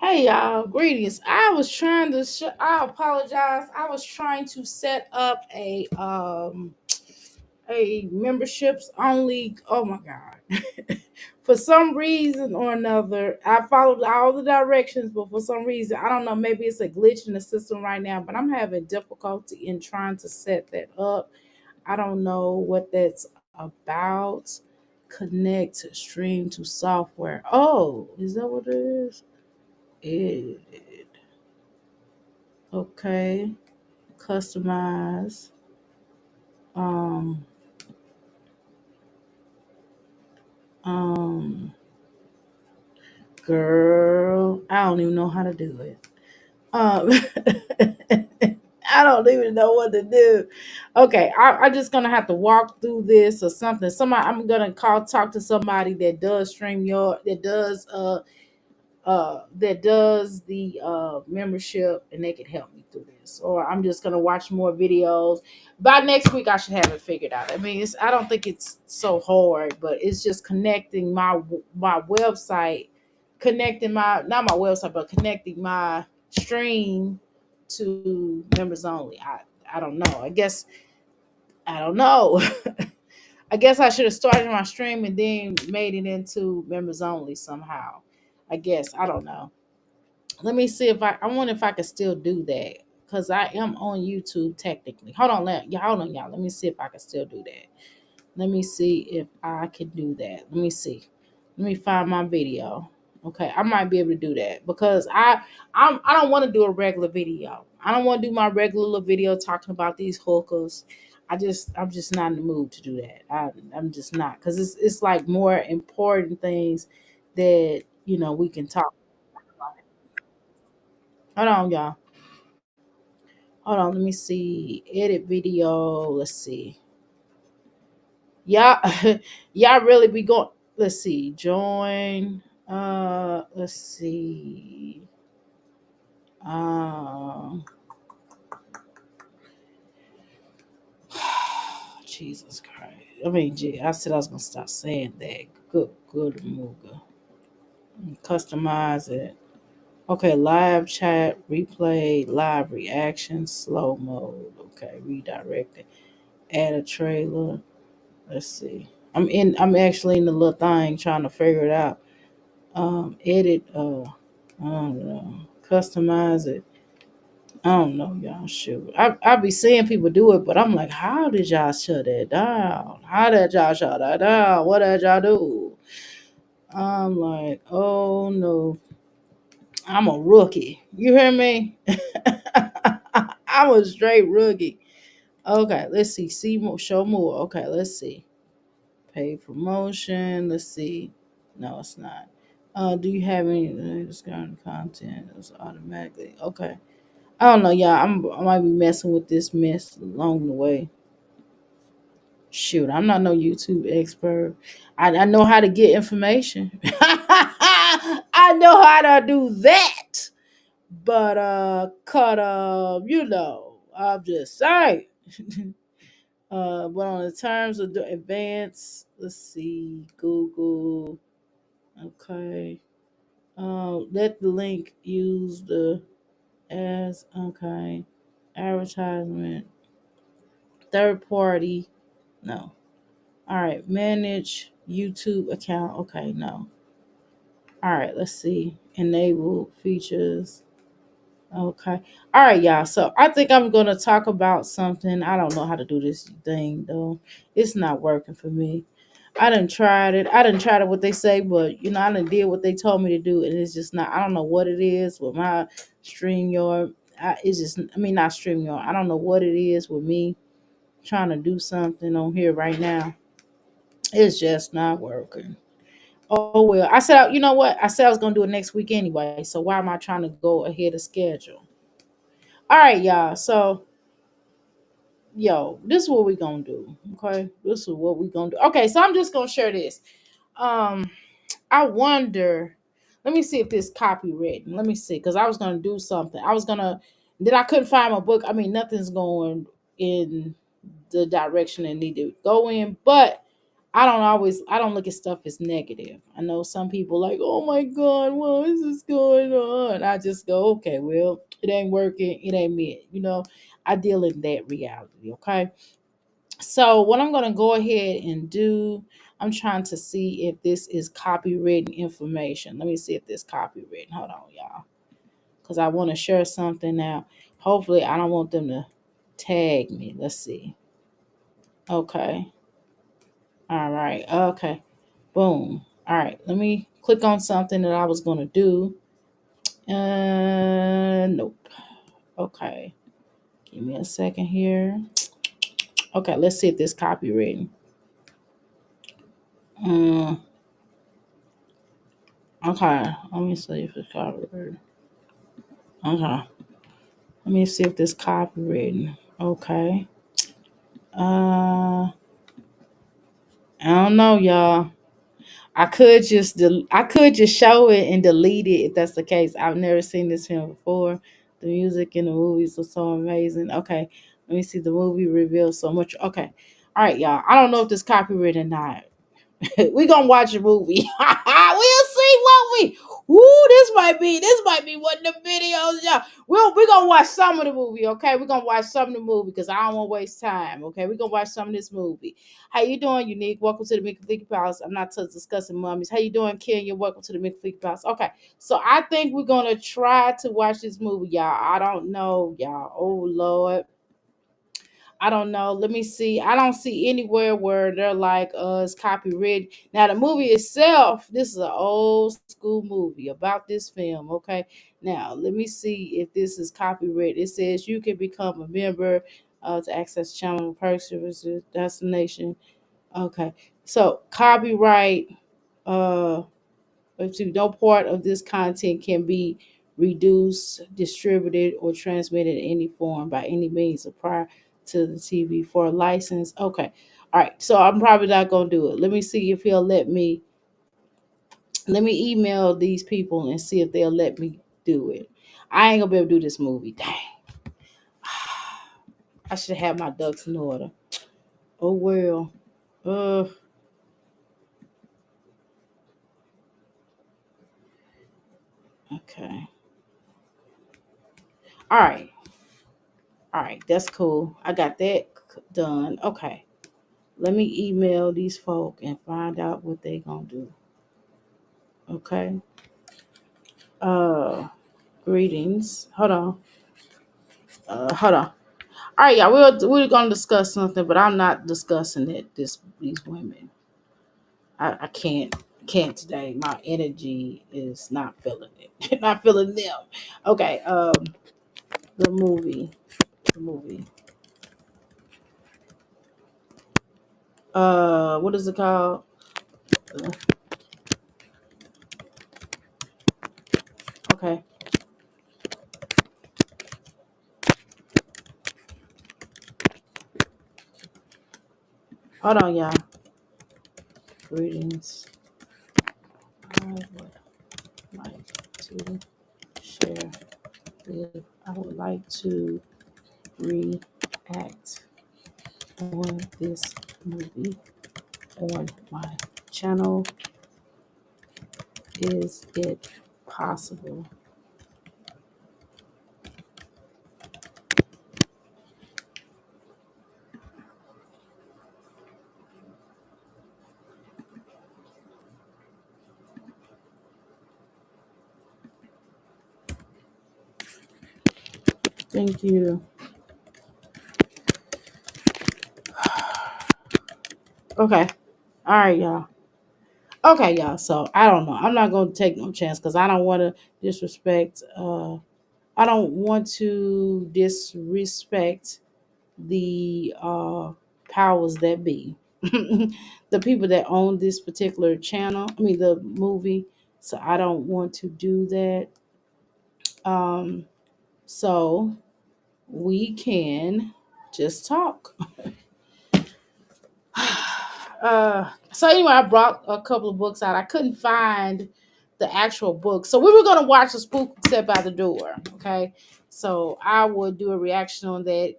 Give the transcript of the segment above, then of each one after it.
Hey y'all, greetings. I was trying to. I apologize. I was trying to set up a memberships only. Oh my god! For some reason or another, I followed all the directions, but for some reason, I don't know. Maybe it's a glitch in the system right now. But I'm having difficulty in trying to set that up. I don't know what that's about. Connect stream to software. Oh, is that what it is? Edit. Okay. Customize. Um. Um. Girl, I don't even know how to do it. Um. I don't even know what to do. Okay, I'm just gonna have to walk through this or something. Somebody, I'm gonna talk to somebody that does stream your that does the membership, and they can help me through this, or I'm just going to watch more videos. By next week I should have it figured out. I mean, I don't think it's so hard, but it's just connecting my website, connecting my not my website, but connecting my stream to members only. I don't know. I don't know. I guess I should have started my stream and then made it into members only somehow. I guess I don't know. Let me see if I wonder if I can still do that, because I am on YouTube technically. Hold on, y'all. Let me see if I can still do that. Let me see if I can do that. Let me see. Let me find my video. Okay, I might be able to do that because I don't want to do a regular video. I don't want to do my regular little video talking about these hookers. I'm just not in the mood to do that. I'm just not, because it's like more important things that we can talk about. Hold on, y'all. Hold on, let me see. Edit video. Let's see. Y'all, y'all really be going. Let's see. Join. Let's see. Um, Jesus Christ. I mean, gee, I said I was gonna stop saying that. Good, Mooga. Customize it. Okay, live chat, replay, live reaction, slow mode. Okay, redirect it. Add a trailer. Let's see. I'm actually in the little thing trying to figure it out. Edit I don't know. Customize it. I don't know, y'all. Shoot. I be seeing people do it, but I'm like, how did y'all shut it down? How did y'all shut that down? What did y'all do? I'm like, oh no. I'm a rookie. You hear me? I'm a straight rookie. Okay, let's see. See more, show more. Okay, let's see. Paid promotion. Let's see. No, it's not. Do you have any discount content? It's automatically okay. I don't know, y'all. I might be messing with this mess along the way. Shoot, I'm not no YouTube expert. I know how to get information. I know how to do that. But cut I'm just saying. But on the terms of the advance, let's see, Google. Okay. Let the link use the as okay. Advertisement. Third party. No. All right. Manage YouTube account. Okay. No. All right. Let's see. Enable features. Okay. All right, y'all. So I think I'm going to talk about something. I don't know how to do this thing, though. It's not working for me. I done tried it. I done tried it what they say, but I done did what they told me to do, and it's just not. I don't know what it is with my StreamYard. It's just, I mean, not StreamYard. I don't know what it is with me trying to do something on here right now. It's just not working. Oh well. I said, you know what? I said I was gonna do it next week anyway. So why am I trying to go ahead of schedule? All right, y'all. So, this is what we gonna do. Okay, this is what we gonna do. Okay, so I'm just gonna share this. Um, I wonder. Let me see if this copywritten. Let me see, because I was gonna do something. Then I couldn't find my book. I mean, nothing's going in the direction it needed to go in. But I don't look at stuff as negative. I know some people like, oh my God, what is this going on? I just go, okay, well, it ain't working, it ain't me. I deal in that reality, okay? So what I'm gonna go ahead and do, I'm trying to see if this is copywritten information. Let me see if this copywritten. Hold on, y'all. Because I want to share something now. Hopefully I don't want them to tag me. Let's see. Okay. All right. Okay. Boom. All right. Let me click on something that I was going to do. Nope. Okay. Give me a second here. Okay. Let's see if this copywritten. Um, okay. Let me see if it's copywritten. Okay. Let me see if this copywritten. Okay. I don't know, y'all. I could just show it and delete it if that's the case. I've never seen this film before. The music in the movies are so amazing. Okay, let me see. The movie reveals so much. Okay, all right, y'all. I don't know if this copyrighted or not. We gonna watch a movie. We'll see what we. Ooh, this might be one of the videos, y'all. We gonna watch some of the movie, okay? We're gonna watch some of the movie because I don't want to waste time. Okay, we're gonna watch some of this movie. How you doing, Unique? Welcome to the Mickey Fleeky Palace. I'm not discussing mummies. How you doing, Kenya? Welcome to the Mickey Fleeky Palace. Okay, so I think we're gonna try to watch this movie, y'all. I don't know, y'all. Oh Lord. I don't know. Let me see. I don't see anywhere where they're like, it's copyrighted. Now, the movie itself, this is an old school movie about this film. Okay. Now, let me see if this is copyrighted. It says you can become a member to access channel perks services destination. Okay. So, copyright. Let's see, no part of this content can be reduced, distributed, or transmitted in any form by any means prior to the TV for a license. Okay. All right. So I'm probably not gonna do it. Let me see if he'll let me email these people and see if they'll let me do it. I ain't gonna be able to do this movie. Dang. I should have my ducks in order. Oh well. Uh okay. All right. All right. That's cool. I got that done. Okay. Let me email these folk and find out what they gonna do. Okay. Uh, greetings. Hold on. Hold on. All right, y'all. We're gonna discuss something, but I'm not discussing it. These women. I can't today. My energy is not feeling it. Not feeling them. Okay. The movie. The movie. What is it called? Uh, okay. Hold on, y'all. Greetings. I would like to share. I would like to react on this movie on my channel. Is it possible? Thank you. Okay. All right, y'all. Okay, y'all. So I don't know. I'm not going to take no chance because I don't want to disrespect. I don't want to disrespect the powers that be, the people that own this particular channel. I mean, the movie. So I don't want to do that. Um, so we can just talk. So anyway, I brought a couple of books out. I couldn't find the actual book. So we were gonna watch the spook step out the door. Okay. So I would do a reaction on that.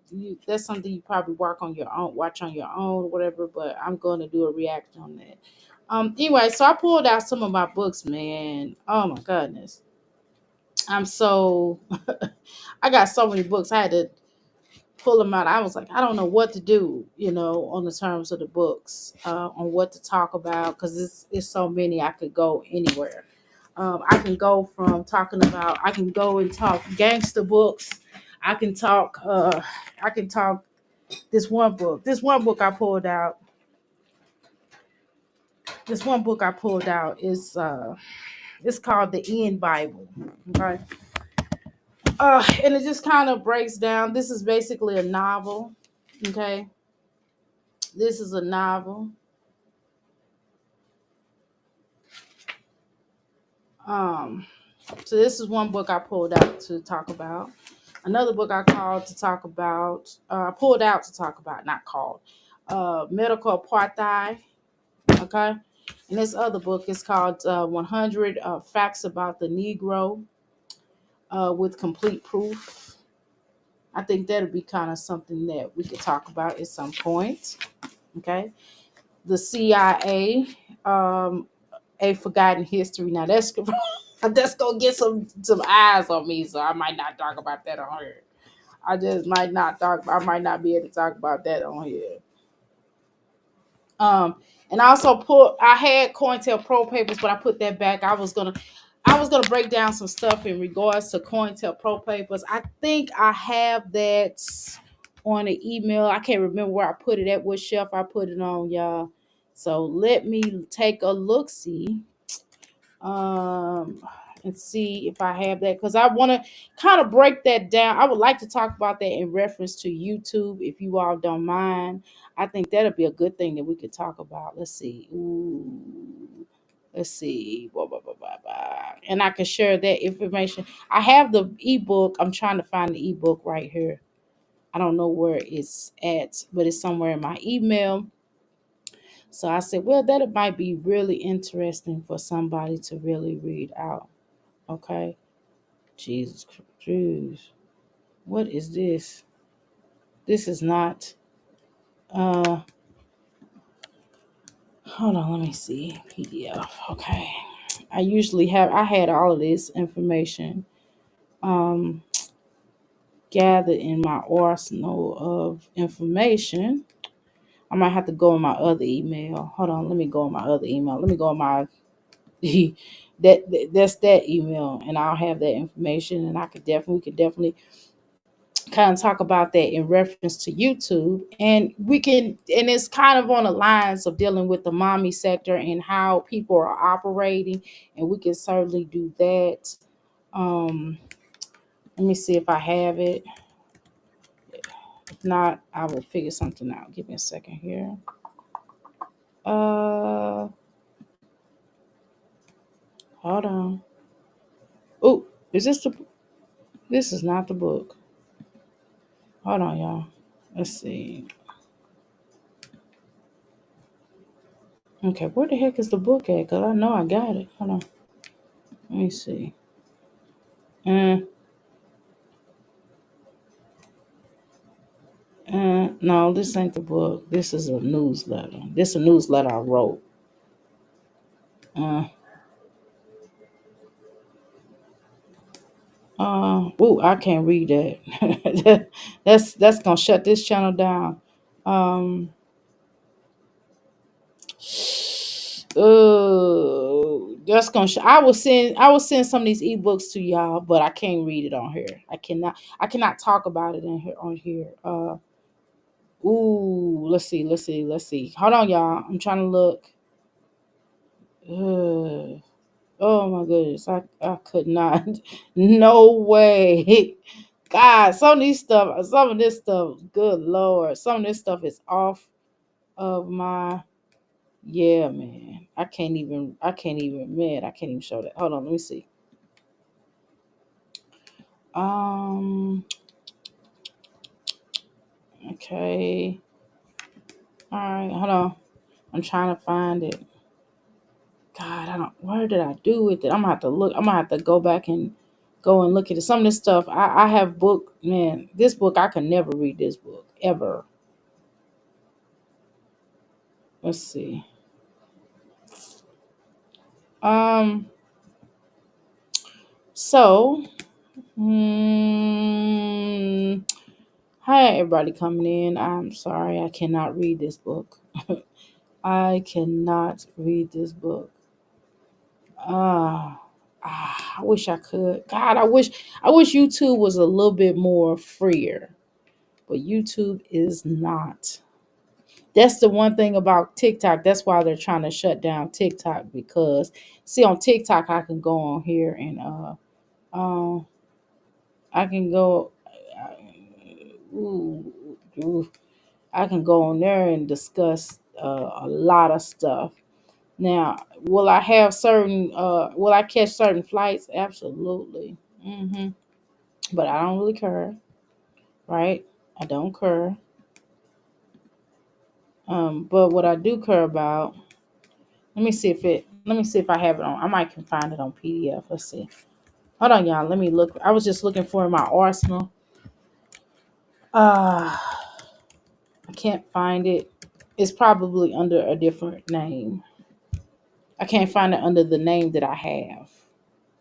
That's something you probably work on your own, watch on your own, or whatever. But I'm gonna do a reaction on that. Anyway, so I pulled out some of my books, man. Oh my goodness. I'm so I got so many books. I had to pull them out. I was like, I don't know what to do, on the terms of the books, on what to talk about, because it's so many. I could go anywhere. I can go from talking about. I can go and talk gangster books. I can talk. I can talk this one book. This one book I pulled out. This one book I pulled out is it's called the End Bible. Okay. And it just kind of breaks down. This is basically a novel. Okay. This is a novel. Um, so this is one book I pulled out to talk about. Another book I called to talk about, pulled out to talk about, not called, Medical Apartheid. Okay. And this other book is called 100 Facts About the Negro with Complete Proof. I think that'll be kind of something that we could talk about at some point. Okay. The CIA, a Forgotten History. Now that's gonna get some eyes on me, so I might not talk about that on here. I just might not talk. I might not be able to talk about that on here. Um, and I also I had COINTELPRO papers, but I put that back. I was gonna break down some stuff in regards to COINTELPRO papers. I think I have that on an email. I can't remember where I put it at, what shelf I put it on, y'all. So let me take a look, see, um, and see if I have that, because I want to kind of break that down. I would like to talk about that in reference to YouTube, if you all don't mind. I think that'll be a good thing that we could talk about. Let's see. Ooh. Let's see. Blah, blah, blah, blah, blah. And I can share that information. I have the ebook. I'm trying to find the ebook right here. I don't know where it's at, but it's somewhere in my email. So I said, well, that might be really interesting for somebody to really read out. Okay. Jesus Christ. What is this? This is not uh hold on, let me see. PDF. Okay. I had all of this information um gathered in my arsenal of information. I might have to go in my other email. Hold on, let me go in my other email. Let me go in my that's that email, and I'll have that information, and we could definitely kind of talk about that in reference to YouTube. And it's kind of on the lines of dealing with the mommy sector and how people are operating, and we can certainly do that. Um, let me see if I have it. If not, I will figure something out. Give me a second here. Uh, Hold on. Oh, is this the? This is not the book. Hold on, y'all. Let's see. Okay, where the heck is the book at? Cause I know I got it. Hold on. Let me see. Uh, no, this ain't the book. This is a newsletter. This is a newsletter I wrote. Uh, I can't read that. That's gonna shut this channel down. Um, that's gonna. I will send some of these ebooks to y'all, but I can't read it on here. I cannot talk about it in here on here. Let's see. Hold on, y'all. I'm trying to look. Oh my goodness, I could not. No way. God, some of this stuff, good Lord, some of this stuff is off of my. Yeah, man. Man, I can't even show that. Hold on, let me see. Um, okay. All right, hold on. I'm trying to find it. God, I don't. What did I do with it? I'm gonna have to look. I'm gonna have to go back and go and look at it. Some of this stuff I have book. Man, this book I can never read this book ever. Let's see. Um. So. Hmm. Hi, everybody coming in. I'm sorry, I cannot read this book. I cannot read this book. Ah, I wish I could. God, I wish YouTube was a little bit more freer, but YouTube is not. That's the one thing about TikTok. That's why they're trying to shut down TikTok because see on TikTok I can go on here and um I can go ooh, ooh, I can go on there and discuss a lot of stuff. Now, will I catch certain flights? Absolutely. But I don't really care, right? I don't care. But what I do care about, let me see if I have it on. I might can find it on PDF. Let's see. Hold on, y'all. Let me look. I was just looking for my arsenal. Uh I can't find it. It's probably under a different name. I can't find it under the name that I have.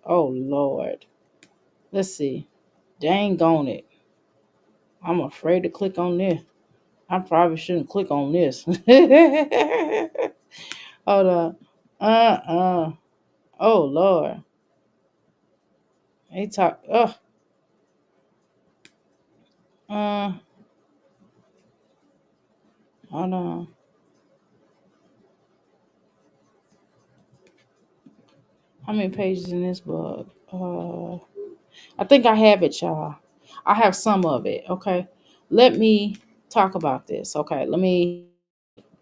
Oh Lord. Let's see. Dang on it. I'm afraid to click on this. I probably shouldn't click on this. Hold on. Uh. Oh Lord. They talk. Uh. Hold on. How many pages in this book? I think I have it, y'all. I have some of it. Okay. Let me talk about this. Okay. Let me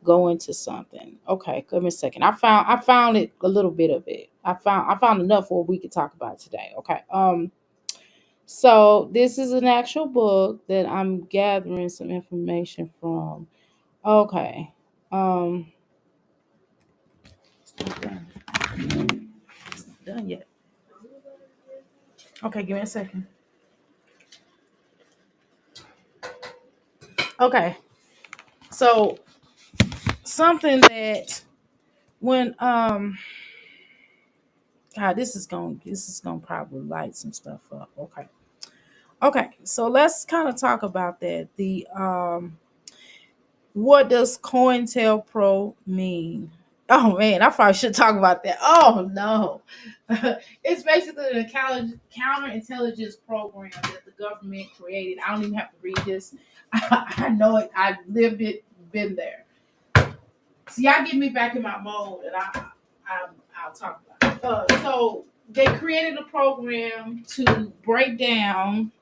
go into something. Okay. Give me a second. I found it a little bit of it. I found enough where we could talk about it today. Okay. So this is an actual book that I'm gathering some information from. Okay. Um, it's not done. It's not done yet. Okay, give me a second. Okay. So something that when God, this is gonna probably light some stuff up. Okay. Okay. So let's kind of talk about that. The what does COINTELPRO mean? Oh man, I probably should talk about that. Oh no. It's basically a counterintelligence program that the government created. I don't even have to read this. I know it. I lived it, been there. See, y'all get me back in my mode, and I'll talk about it. So they created a program to break down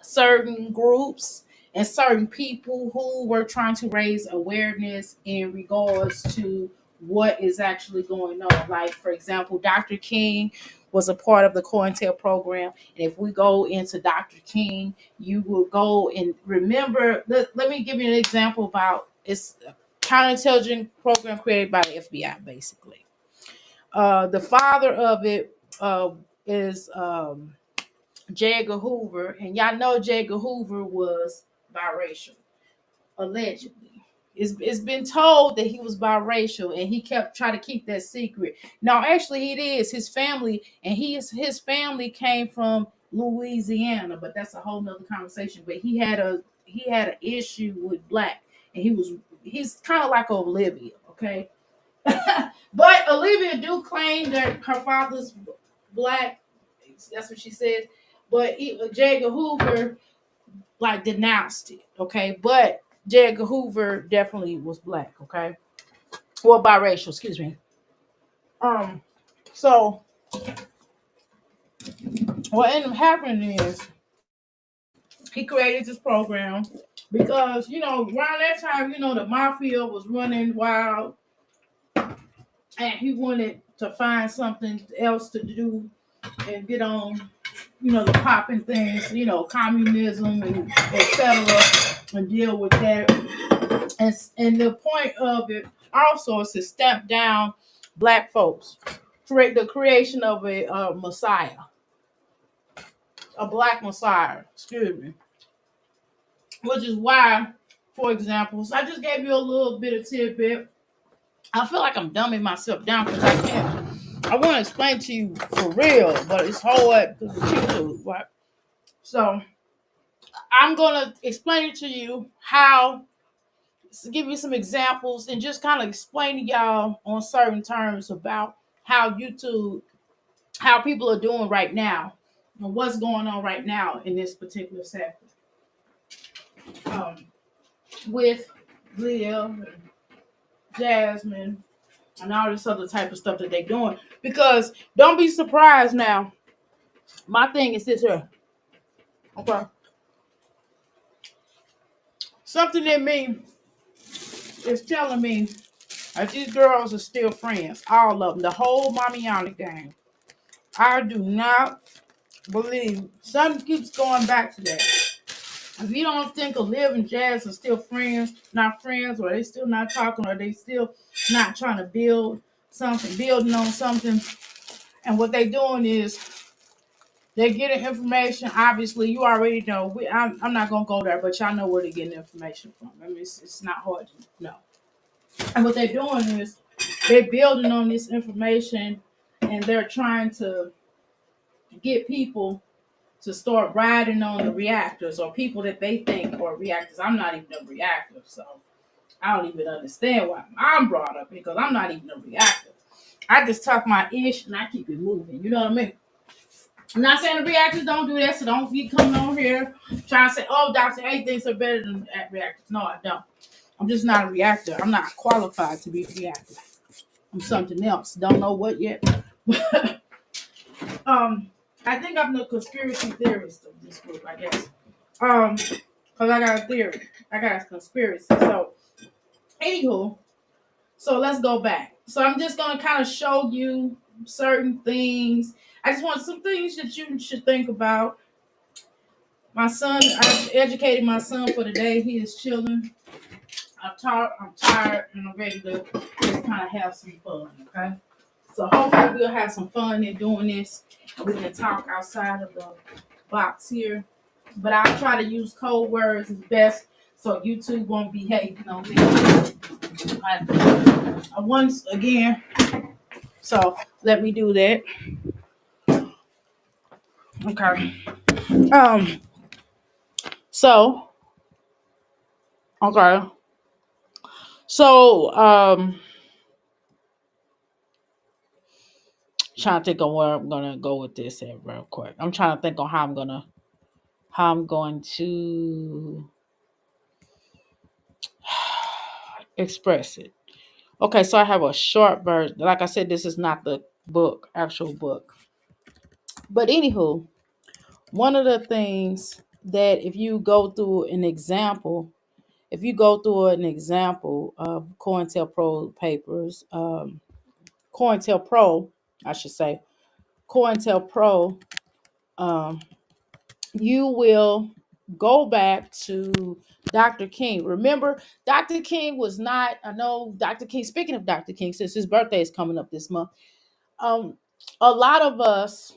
certain groups and certain people who were trying to raise awareness in regards to what is actually going on. Like, for example, Dr. King was a part of the COINTEL program. And if we go into Dr. King, you will go and remember. Let me give you an example about it's a counterintelligence program created by the FBI, basically. The father of it is J. Edgar Hoover, and y'all know J. Edgar Hoover was biracial, allegedly. It's been told that he was biracial, and he kept trying to keep that secret. Now, actually, it is his family, and his family came from Louisiana, but that's a whole nother conversation. But he had an issue with black, and he's kind of like Olivia, okay. But Olivia do claim that her father's black. That's what she says. But J. Edgar Hoover like denounced it, okay. But J. Edgar Hoover definitely was black, okay. Well, biracial, excuse me. Um, so what ended up happening is he created this program because around that time the mafia was running wild, and he wanted to find something else to do and get on the popping things, communism and etc. and deal with that. And the point of it also is to stamp down black folks. Create the creation of a Messiah, a black Messiah. Excuse me. Which is why, for example, so I just gave you a little bit of tidbit. I feel like I'm dumbing myself down because I can't. I want to explain to you for real, but it's hard because it's YouTube, right? So I'm gonna explain it to you how, give you some examples, and just kind of explain to y'all on certain terms about how YouTube, how people are doing right now, and what's going on right now in this particular sector. Um, with Leah and Jasmine and all this other type of stuff that they're doing. Because don't be surprised now. My thing is this here. Okay. Something in me is telling me that these girls are still friends. All of them. The whole Mamiana gang. I do not believe. Something keeps going back to that. If you don't think Liv and Jazz are still friends, not friends, or they still not talking, or they still not trying to build something, building on something, and what they doing is they're getting information. Obviously, you already know. I'm not gonna go there, but y'all know where they're getting information from. I mean, it's not hard to know. And what they're doing is they're building on this information, and they're trying to get people to start riding on the reactors or people that they think are reactors. I'm not even a reactor, so I don't even understand why I'm brought up because I'm not even a reactor. I just talk my ish and I keep it moving. You know what I mean? I'm not saying the reactors don't do that, so don't be coming on here trying to say, oh, Dr. A things are better than reactors. No, I don't. I'm just not a reactor. I'm not qualified to be a reactor. I'm something else. Don't know what yet. I think I'm the conspiracy theorist of this group, I guess. Because I got a theory. I got a conspiracy. So, anywho, so let's go back. So I'm just gonna kind of show you certain things. I just want some things that you should think about. My son, I've educated my son for the day. He is chilling. I'm tired, and I'm ready to just kind of have some fun. Okay. So hopefully we'll have some fun in doing this. We can talk outside of the box here. But I'll try to use code words as best so YouTube won't be hating on me. Once again, so let me do that. Okay. Um. So. Okay. So. Trying to think of where I'm gonna go with this at real quick. I'm trying to think on how I'm going to express it. Okay, so I have a short version. Like I said, this is not the book, actual book. But anywho, one of the things that if you go through an example of COINTELPRO papers, COINTELPRO, I should say, COINTELPRO, um, you will go back to Dr. King. Remember, Dr. King was not, I know Dr. King, speaking of Dr. King, since his birthday is coming up this month, um, a lot of us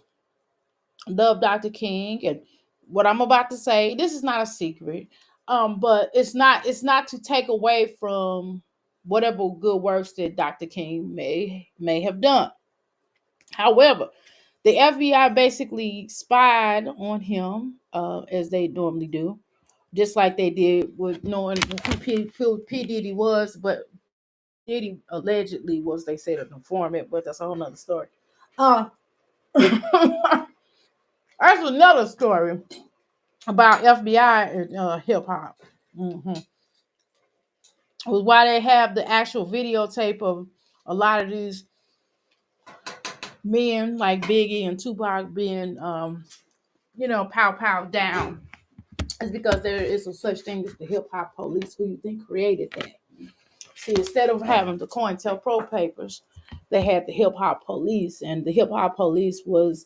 love Dr. King, and what I'm about to say, this is not a secret. But it's not to take away from whatever good works that Dr. King may have done. However, the FBI basically spied on him, as they normally do, just like they did with knowing who P. Diddy was, but Diddy allegedly was, they said, an informant, but that's a whole nother story. Uh, that's another story about FBI and hip hop. Mm-hmm. Was why they have the actual videotape of a lot of these men like Biggie and Tupac being, pow pow down. It's because there is a such thing as the hip hop police. Who you think created that? See, instead of having the COINTELPRO papers, they had the hip hop police, and the hip hop police was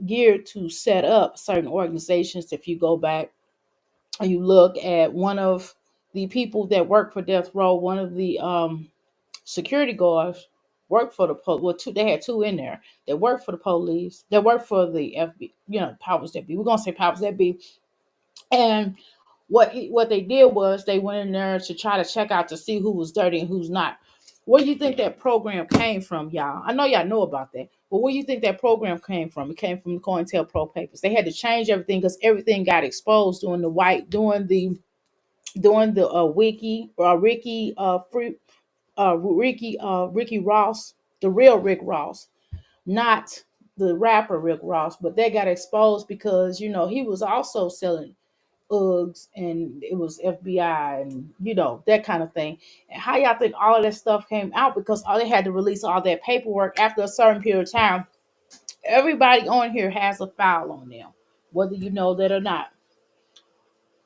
geared to set up certain organizations. If you go back and you look at one of the people that worked for Death Row, one of the security guards, worked for the well, two, they had two in there that worked for the police, that worked for the FB, powers that be. We're gonna say powers that be. And what they did was they went in there to try to check out to see who was dirty and who's not. Where do you think that program came from, y'all? I know y'all know about that, but where do you think that program came from? It came from the COINTELPRO papers. They had to change everything because everything got exposed during the wiki Ricky free Ricky Ross, the real Rick Ross, not the rapper Rick Ross, but they got exposed because he was also selling Uggs and it was FBI and that kind of thing. And how y'all think all of that stuff came out? Because all they had to release all that paperwork after a certain period of time. Everybody on here has a file on them, whether you know that or not.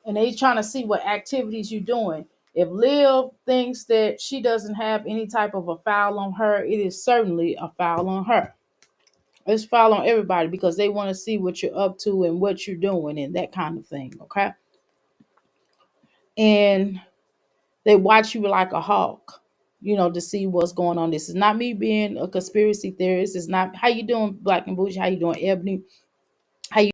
And they trying to see what activities you're doing. If Liv thinks that she doesn't have any type of a foul on her, it is certainly a foul on her. It's foul on everybody because they want to see what you're up to and what you're doing and that kind of thing. Okay. And they watch you like a hawk, to see what's going on. This is not me being a conspiracy theorist. It's not how you doing, Black and Bougie. How you doing, Ebony? How you?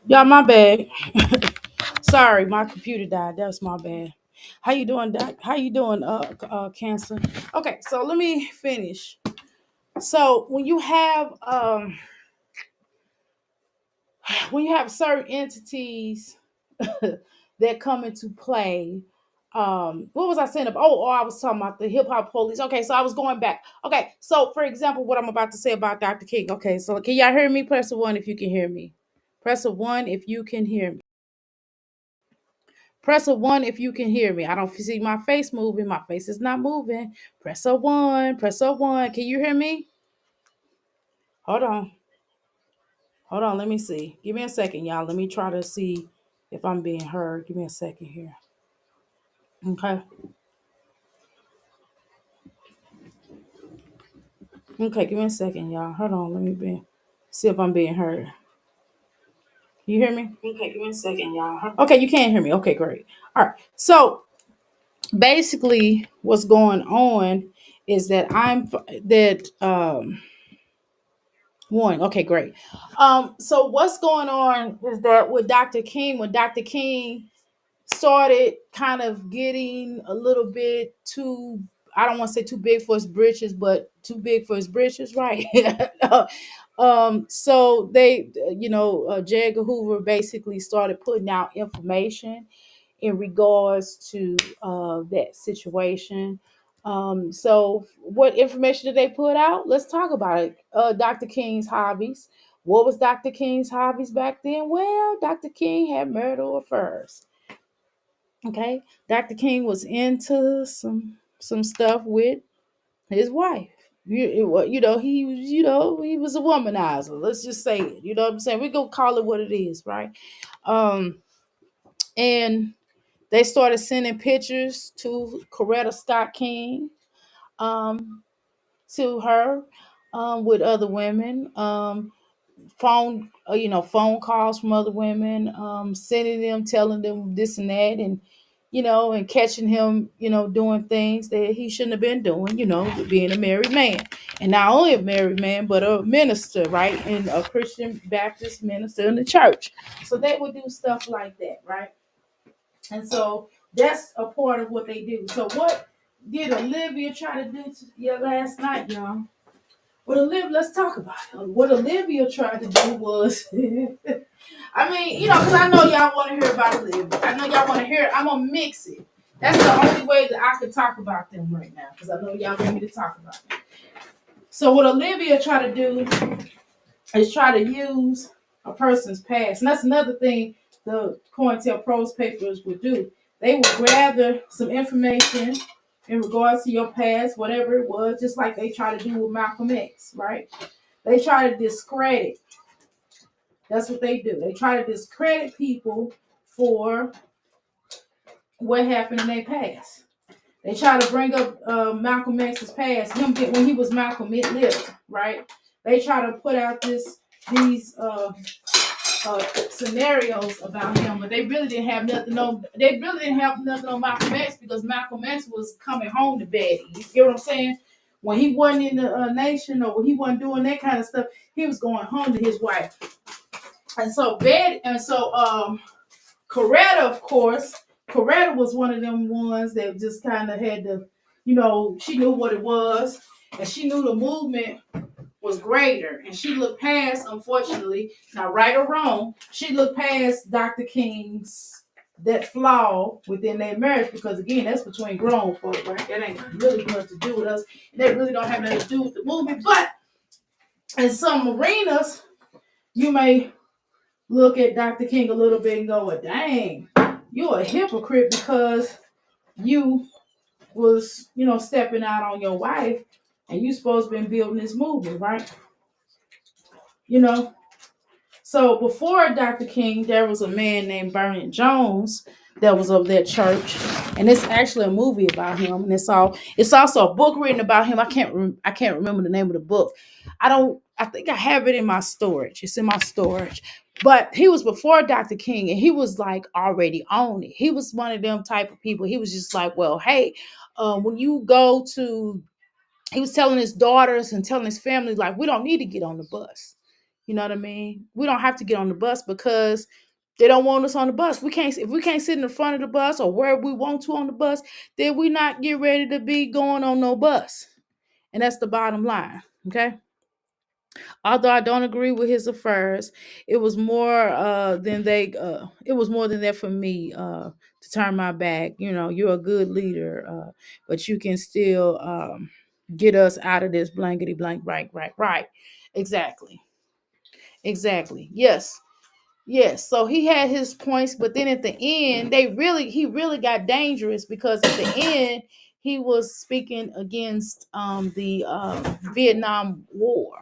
Y'all, my bad. Sorry, my computer died. That's my bad. How you doing, Doc? How you doing, Cancer? Okay, so let me finish. So when you have certain entities that come into play. What was I saying about? Oh, I was talking about the hip hop police. Okay, so I was going back. Okay, so for example, what I'm about to say about Dr. King. Okay, so can y'all hear me? Press a one if you can hear me. Press a one if you can hear me. Press a one if you can hear me. I don't see my face moving. My face is not moving. Press a one. Press a one. Can you hear me? Hold on. Hold on. Let me see. Give me a second, y'all. Let me try to see if I'm being heard. Give me a second here. Okay. Okay, give me a second, y'all. Hold on, let me see if I'm being heard. You hear me? Okay, give me a second, y'all. Okay, you can't hear me. Okay, great. All right. So basically, what's going on is that one. Okay, great. So what's going on is that with Dr. King, when Dr. King started kind of getting a little bit too, I don't want to say too big for his britches, but too big for his britches, right? So they, J. Edgar Hoover basically started putting out information in regards to that situation. So what information did they put out? Let's talk about it. Dr. King's hobbies. What was Dr. King's hobbies back then? Well, Dr. King had marital affairs. Okay, Dr. King was into some stuff with his wife. He was a womanizer. Let's just say it. You know what I'm saying? We gonna call it what it is, right? Um, and they started sending pictures to Coretta Scott King, um, to her, with other women. Phone calls from other women, sending them, telling them this and that, and and catching him, doing things that he shouldn't have been doing, being a married man, and not only a married man, but a minister, right, and a Christian Baptist minister in the church. So they would do stuff like that, right, and so that's a part of what they do. So what did Olivia try to do last night, y'all? Let's talk about it. What Olivia tried to do was, I mean, because I know y'all want to hear about Olivia. I know y'all want to hear it. I'm going to mix it. That's the only way that I can talk about them right now, because I know y'all want me to talk about them. So what Olivia tried to do is try to use a person's past. And that's another thing the COINTELPRO's papers would do. They would gather some information in regards to your past, whatever it was, just like they try to do with Malcolm X, right? They try to discredit. That's what they do. They try to discredit people for what happened in their past. They try to bring up Malcolm X's past, when he was Malcolm living, right? They try to put out these scenarios about him, but they really didn't have nothing on. They really didn't have nothing on Malcolm X, because Malcolm X was coming home to bed. You get what I'm saying? When he wasn't in the nation, or when he wasn't doing that kind of stuff, he was going home to his wife. And so Coretta, of course, Coretta was one of them ones that just kind of had to, she knew what it was, and she knew the movement was greater, and she looked past, unfortunately, now right or wrong, she looked past Dr. King's that flaw within their marriage, because again, that's between grown folks, right? That ain't really much to do with us. That really don't have nothing to do with the movement. But in some arenas, you may look at Dr. King a little bit and go, well, dang, you're a hypocrite, because you was, stepping out on your wife, and you supposed to been building this movement, right? You know, So before Dr. King, there was a man named Bernard Jones that was of that church, and it's actually a movie about him, and it's also a book written about him. I can't remember the name of the book. I think I have it in my storage. It's in my storage. But he was before Dr. King, and he was like already on it. He was one of them type of people. He was just like, well, hey, when you go to he was telling his daughters and telling his family, like, we don't need to get on the bus. You know what I mean? We don't have to get on the bus, because they don't want us on the bus. If we can't sit in the front of the bus or where we want to on the bus, then we not get ready to be going on no bus. And that's the bottom line. Okay. Although I don't agree with his affairs, it was more than that for me to turn my back. You're a good leader, but you can still get us out of this blankety blank, right. Exactly. Exactly. Yes. Yes. So he had his points, but then at the end, he really got dangerous, because at the end he was speaking against the Vietnam War.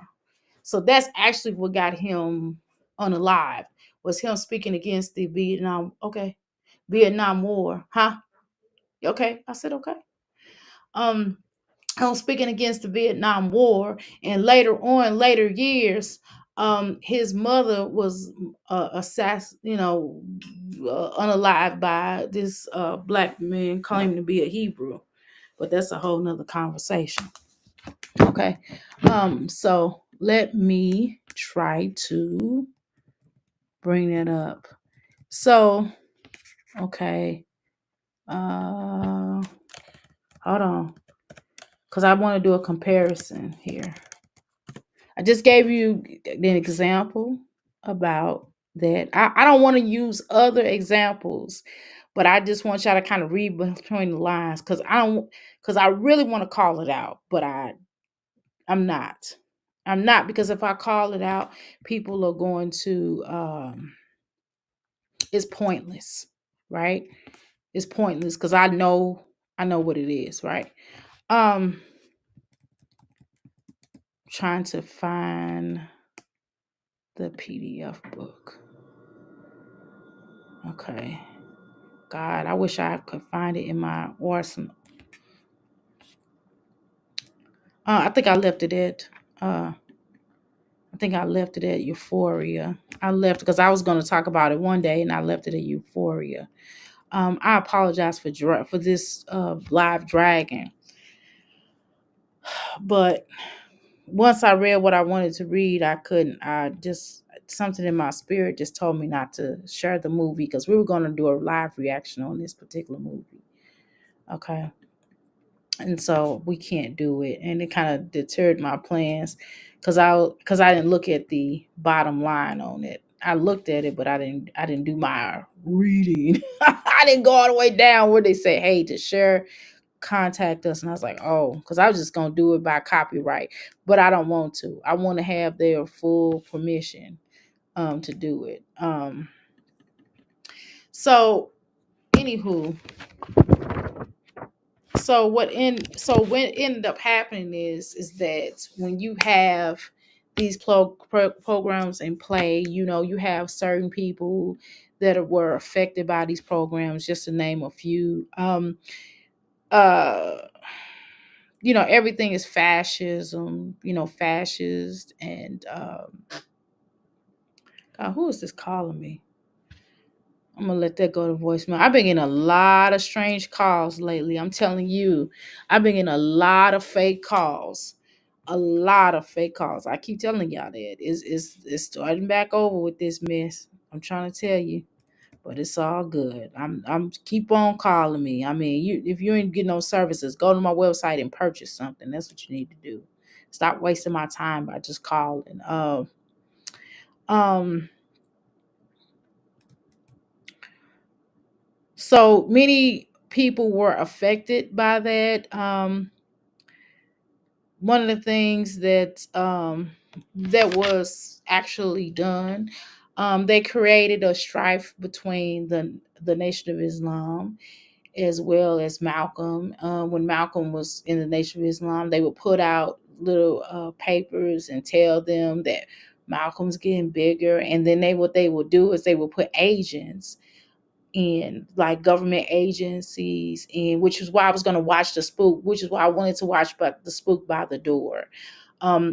So that's actually what got him unalive, was him speaking against the Vietnam War. Huh? Okay. I said okay. Um him speaking against the Vietnam War, and later years, his mother was unalived by this black man claiming to be a Hebrew, but that's a whole nother conversation. Okay, so let me try to bring that up. So, okay, hold on, because I want to do a comparison here. I just gave you an example about that. I don't want to use other examples, but I just want y'all to kind of read between the lines, because I really want to call it out, but I'm not. I'm not, because if I call it out, people are going to it's pointless, right? It's pointless because I know what it is, right? Um Trying to find the PDF book. Okay. God, I wish I could find it in my arsenal. I think I left it at Euphoria. I left because I was going to talk about it one day, and I left it at Euphoria. I apologize for this live dragging, but once I read what I wanted to read, I couldn't. I just something in my spirit just told me not to share the movie because we were going to do a live reaction on this particular movie. Okay. And so we can't do it, and it kind of deterred my plans because I didn't look at the bottom line on it. I looked at it, but I didn't do my reading. I didn't go all the way down where they say, "Hey, to share, contact us," and I was like, "Oh," because I was just gonna do it by copyright, but I don't want to. I want to have their full permission to do it. So anywho, what ended up happening is that when you have these programs in play, you have certain people that were affected by these programs, just to name a few. Uh Everything is fascism, fascist. And God, who is this calling me? I'm gonna let that go to voicemail. I've been getting a lot of strange calls lately. I'm telling you, I've been getting a lot of fake calls. A lot of fake calls. I keep telling y'all that. It's starting back over with this mess. I'm trying to tell you. But it's all good. I'm keep on calling me. I mean, if you ain't getting no services, go to my website and purchase something. That's what you need to do. Stop wasting my time by just calling. Um So many people were affected by that. One of the things that was actually done, they created a strife between the Nation of Islam as well as Malcolm. When Malcolm was in the Nation of Islam, they would put out little papers and tell them that Malcolm's getting bigger, and then what they would do is they would put agents in, like, government agencies, and which is why I was going to watch the spook, which is why I wanted to watch but the spook by the door.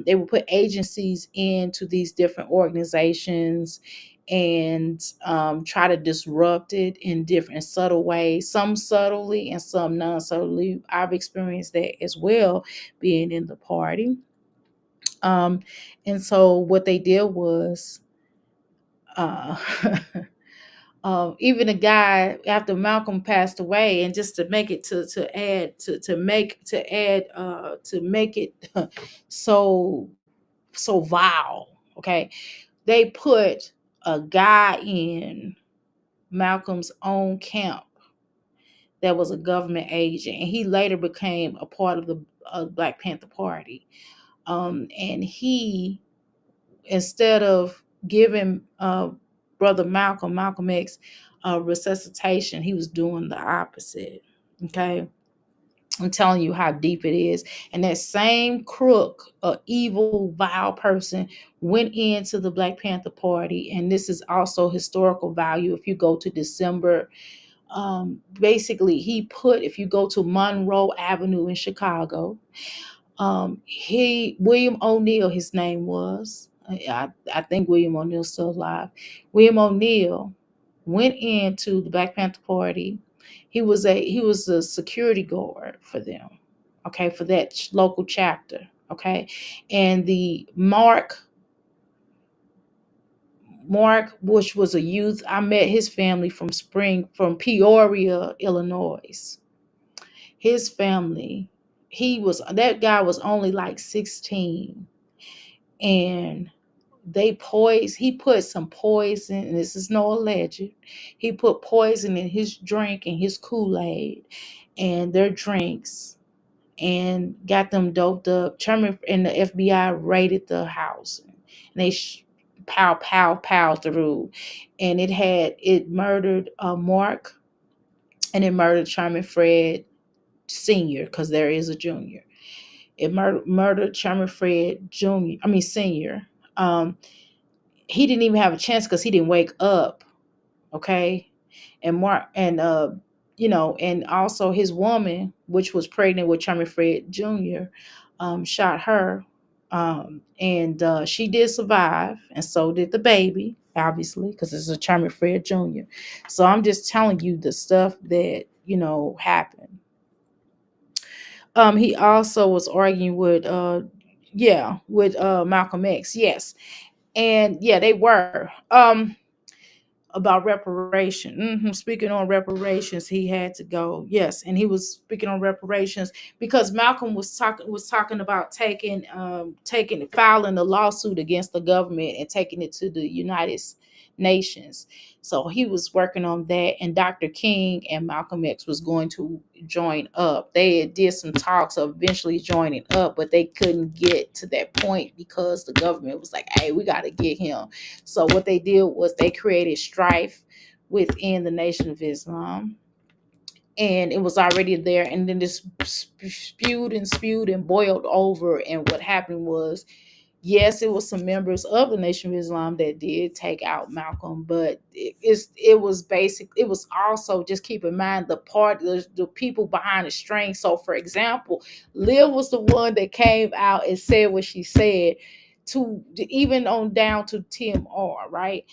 They would put agencies into these different organizations and try to disrupt it in different subtle ways, some subtly and some non-subtly. I've experienced that as well, being in the party. And so what they did was uh even a guy after Malcolm passed away, and just to make it to make it so vile. Okay, they put a guy in Malcolm's own camp that was a government agent, and he later became a part of the Black Panther Party. And he, instead of giving brother Malcolm X resuscitation, he was doing the opposite. Okay, I'm telling you how deep it is. And that same crook, evil, vile person went into the Black Panther Party, and this is also historical value. If you go to December, basically if you go to Monroe Avenue in Chicago, William O'Neill, his name was. I think William O'Neill's still alive. William O'Neill went into the Black Panther Party. He was a security guard for them. Okay, for that local chapter. Okay, and the Mark, which was a youth, I met his family from Peoria, Illinois. His family, that guy was only like 16, and he put some poison, and this is no alleged, he put poison in his drink and his Kool-Aid and their drinks, and got them doped up. Sherman and the FBI raided the house, and they pow pow pow through, and it murdered Mark, and it murdered Sherman Fred Senior, because there is a junior. It murdered Sherman Fred Junior. I mean Senior. Um, he didn't even have a chance because he didn't wake up. Okay, and Mark and also his woman, which was pregnant with Sherman Fred Jr., shot her, and she did survive, and so did the baby, obviously, because it's a Sherman Fred Jr. So I'm just telling you the stuff that happened. He also was arguing with Malcolm X, yes, and yeah, they were. About reparation. Speaking on reparations, he had to go. Yes, and he was speaking on reparations because Malcolm was talking about taking filing a lawsuit against the government and taking it to the United Nations. So he was working on that, and Dr. King and Malcolm X was going to join up. They did some talks of eventually joining up, but they couldn't get to that point because the government was like, "Hey, we got to get him." So what they did was they created strife within the Nation of Islam, and it was already there, and then this spewed and boiled over. And what happened was, yes, it was some members of the Nation of Islam that did take out Malcolm, but it was basic. It was also, just keep in mind, the people behind the strings. So, for example, Liv was the one that came out and said what she said, to even on down to Tim R. Right.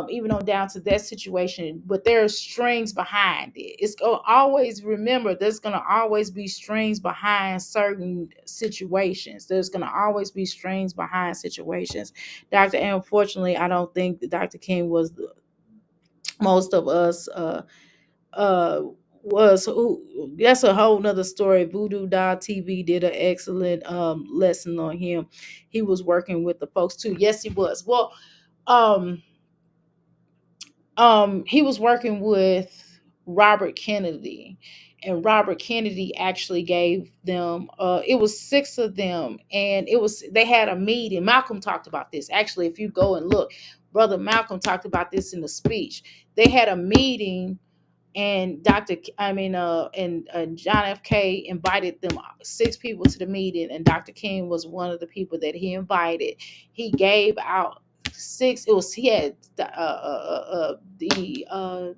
Even on down to that situation, but there are strings behind it. It's gonna always, remember, there's gonna always be strings behind certain situations. There's gonna always be strings behind situations. Unfortunately, I don't think that Dr. King was most of us uh was who. That's a whole nother story. Voodoo Doll TV did an excellent lesson on him. He was working with the folks too. Yes, he was. Well, um he was working with Robert Kennedy, and Robert Kennedy actually gave them it was six of them, and they had a meeting. Malcolm talked about this. Actually, if you go and look, brother Malcolm talked about this in the speech. They had a meeting, and John F. K invited them, six people, to the meeting, and Dr. King was one of the people that he invited. He gave out six. It was he had the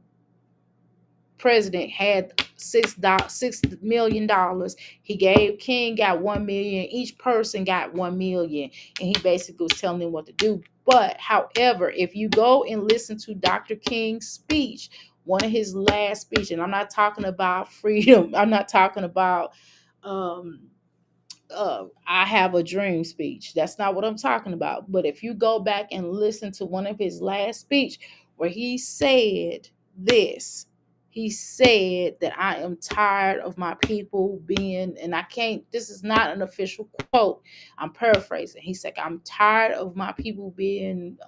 president had $6 million. He gave King got 1 million. Each person got 1 million, and he basically was telling them what to do. But however, if you go and listen to Dr. King's speech, one of his last speech, and I'm not talking about freedom, I'm not talking about um I have a dream speech. That's not what I'm talking about. But if you go back and listen to one of his last speech, where he said this, he said that I am tired of my people being, and I can't, this is not an official quote, I'm paraphrasing. He said, I'm tired of my people being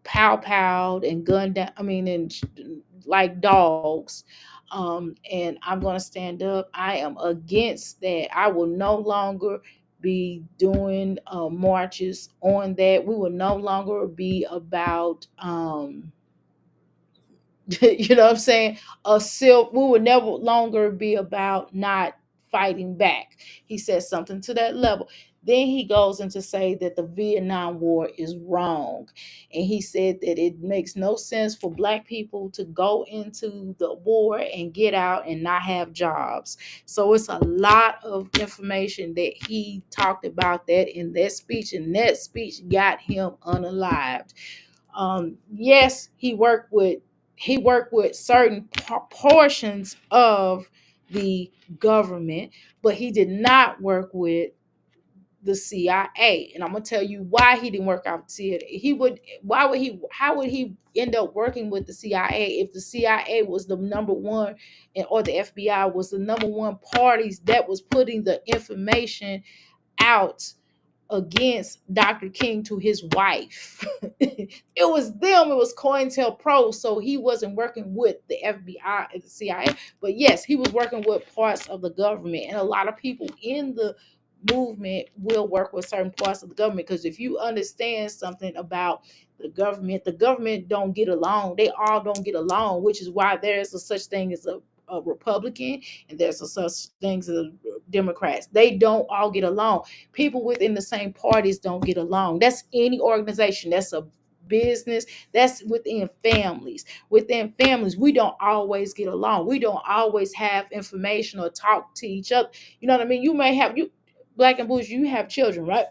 pow and gunned down, and like dogs. And I'm going to stand up. I am against that. I will no longer be doing marches on that. We will no longer be about you know what I'm saying? We would never longer be about not fighting back. He says something to that level. Then he goes into say that the Vietnam War is wrong. And he said that it makes no sense for black people to go into the war and get out and not have jobs. So it's a lot of information that he talked about that in that speech, and that speech got him unalived. Yes, he worked with certain portions of the government, but he did not work with the CIA. And I'm gonna tell you why he didn't work out with the CIA. How would he end up working with the CIA if the CIA was the number one, or the FBI was the number one parties that was putting the information out against Dr. King to his wife? It was them, it was COINTELPRO. So he wasn't working with the FBI and the CIA. But yes, he was working with parts of the government, and a lot of people in the movement will work with certain parts of the government, because if you understand something about the government don't get along. They all don't get along, which is why there's a such thing as a Republican, and there's a such things as Democrats. They don't all get along. People within the same parties don't get along. That's any organization. That's a business. That's within families. Within families, we don't always get along. We don't always have information or talk to each other. You know what I mean? You may have you Black and Bush, you have children, right?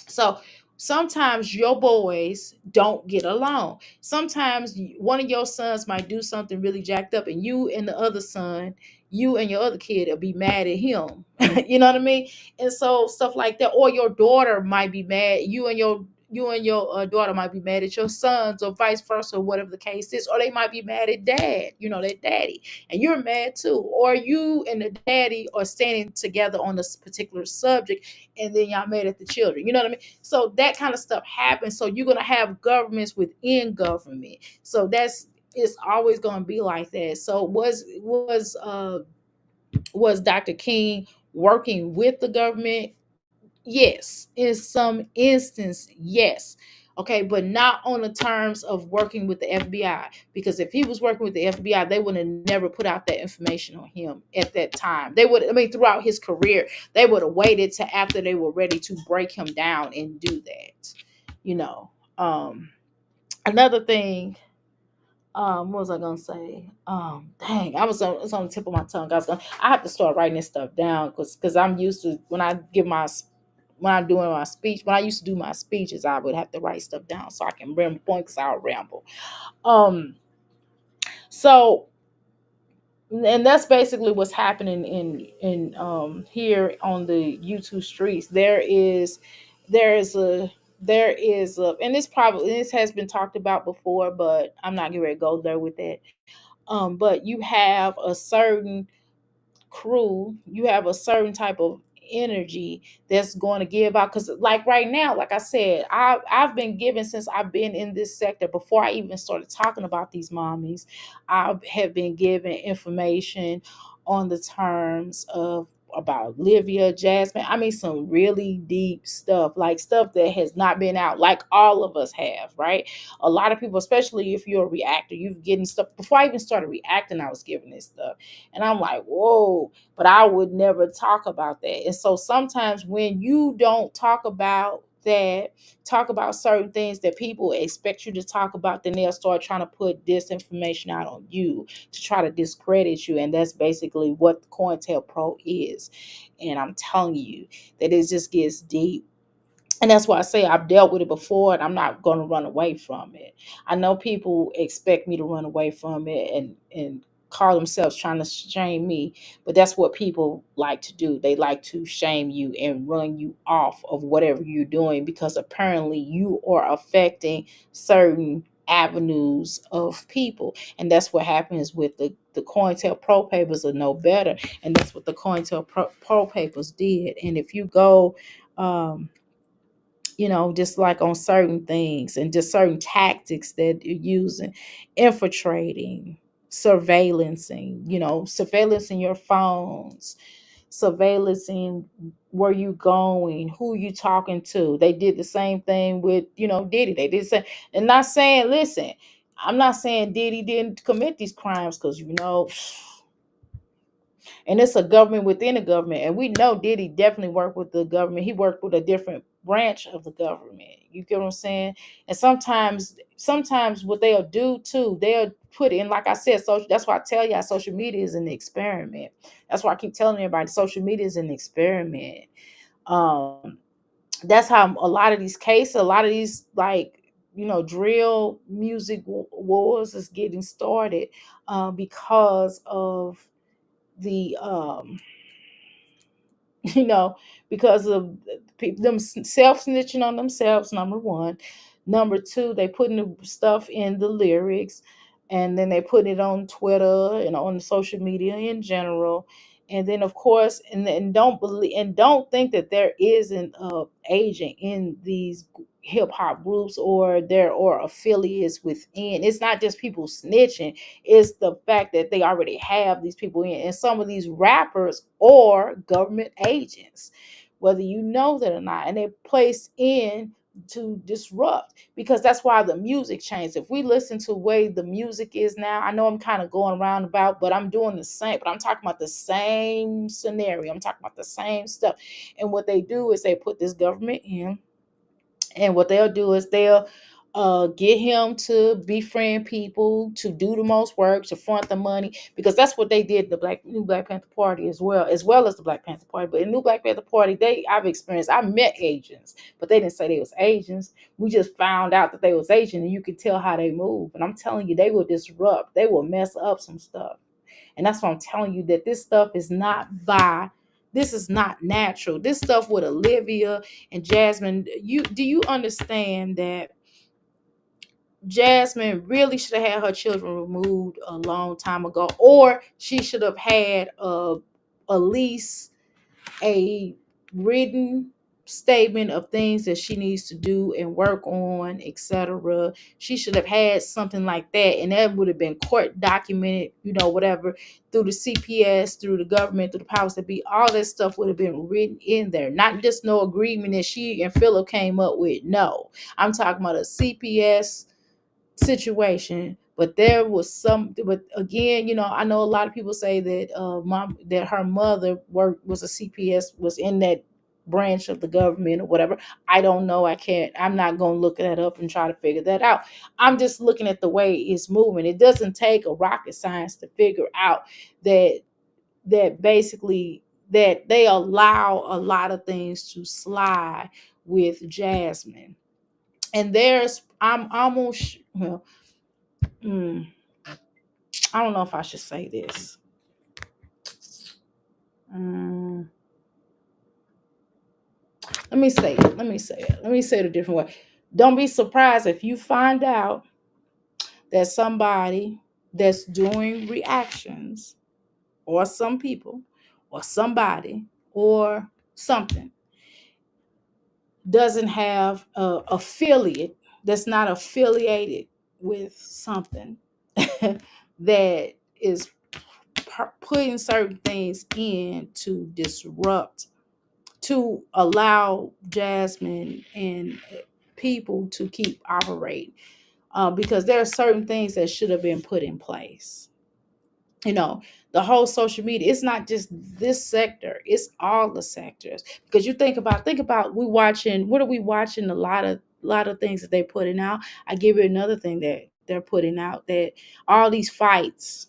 So sometimes your boys don't get along. Sometimes one of your sons might do something really jacked up, and you and the other son, you and your other kid will be mad at him. You know what I mean? And so stuff like that, or your daughter might be mad. You and your daughter might be mad at your sons, or vice versa, or whatever the case is. Or they might be mad at dad, their daddy, and you're mad too. Or you and the daddy are standing together on this particular subject, and then y'all mad at the children. You know what I mean? So that kind of stuff happens. So you're gonna have governments within government. So it's always gonna be like that. So was Dr. King working with the government? Yes, in some instance, yes. Okay, but not on the terms of working with the FBI. Because if he was working with the FBI, they would have never put out that information on him at that time. They would, I mean, throughout his career, they would have waited to after they were ready to break him down and do that. You know. Another thing, what was I gonna say? Dang, it's on the tip of my tongue. I have to start writing this stuff down, because I'm used to when I'm doing my speech. When I used to do my speeches, I would have to write stuff down so I can remember points, because I'll ramble. So, and that's basically what's happening in here on the YouTube streets. There is a, and this has been talked about before, but I'm not getting ready to go there with it. But you have a certain crew, you have a certain type of energy that's going to give out. Because like right now, like I said, I've been given, since I've been in this sector, before I even started talking about these mommies, I have been given information on the terms of about Olivia, Jasmine. I mean, some really deep stuff, like stuff that has not been out, like all of us have, right? A lot of people, especially if you're a reactor, you've getting stuff. Before I even started reacting, I was giving this stuff. And I'm like, whoa, but I would never talk about that. And so sometimes when you don't talk about that, talk about certain things that people expect you to talk about, then they'll start trying to put disinformation out on you to try to discredit you. And that's basically what COINTELPRO is. And I'm telling you that it just gets deep. And that's why I say I've dealt with it before, and I'm not going to run away from it. I know people expect me to run away from it and call themselves trying to shame me, but that's what people like to do. They like to shame you and run you off of whatever you're doing, because apparently you are affecting certain avenues of people. And that's what happens with the COINTELPRO papers are no better. And that's what the COINTELPRO papers did. And if you go, just like on certain things and just certain tactics that you're using, infiltrating, surveillancing, surveillancing your phones, surveillancing where you going, who you talking to. They did the same thing with, Diddy. They did say, and not saying, listen, I'm not saying Diddy didn't commit these crimes, because and it's a government within a government. And we know Diddy definitely worked with the government. He worked with a different branch of the government. You get what I'm saying? And sometimes what they'll do too, they'll put in, like I said, social. That's why I tell y'all social media is an experiment. That's why I keep telling everybody social media is an experiment. That's how a lot of these cases, a lot of these drill music wars is getting started, because of the you know, because of them self snitching on themselves. Number one, number two, they putting the stuff in the lyrics, and then they put it on Twitter and on social media in general. And then, of course, and don't believe and don't think that there isn't a agent in these hip hop groups, or affiliates within. It's not just people snitching, is the fact that they already have these people in. And some of these rappers are government agents, whether you know that or not. And they're placed in to disrupt, because that's why the music changed. If we listen to the way the music is now, I know I'm kind of going around about, but I'm doing the same, but I'm talking about the same scenario. I'm talking about the same stuff. And what they do is they put this government in, and what they'll do is they'll get him to befriend people, to do the most work, to front the money, because that's what they did the New Black Panther Party as well as the Black Panther Party. But in New Black Panther Party, I met Asians, but they didn't say they was Asians. We just found out that they was Asian, and you could tell how they move. And I'm telling you, they will disrupt, they will mess up some stuff. And that's why I'm telling you that this stuff is not by, this is not natural. This stuff with Olivia and Jasmine, do you understand that Jasmine really should have had her children removed a long time ago, or she should have had a lease, a written statement of things that she needs to do and work on, etc. She should have had something like that, and that would have been court documented, whatever, through the CPS, through the government, through the powers that be. All that stuff would have been written in there, not just no agreement that she and Philip came up with. No, I'm talking about a CPS situation. But there was but again, I know a lot of people say that that her mother was a CPS, was in that branch of the government or whatever. I don't know. I'm not going to look that up and try to figure that out. I'm just looking at the way it's moving. It doesn't take a rocket science to figure out that basically that they allow a lot of things to slide with Jasmine. And I'm almost, well, I don't know if I should say this. Mm, let me say it. Let me say it a different way. Don't be surprised if you find out that somebody that's doing reactions, or some people, or somebody, or something, doesn't have a affiliate, that's not affiliated with something that is putting certain things in to disrupt, to allow Jasmine and people to keep operating, because there are certain things that should have been put in place. The whole social media, it's not just this sector, it's all the sectors. Because you think about what are we watching? A lot of things that they're putting out. I give you another thing that they're putting out, that all these fights,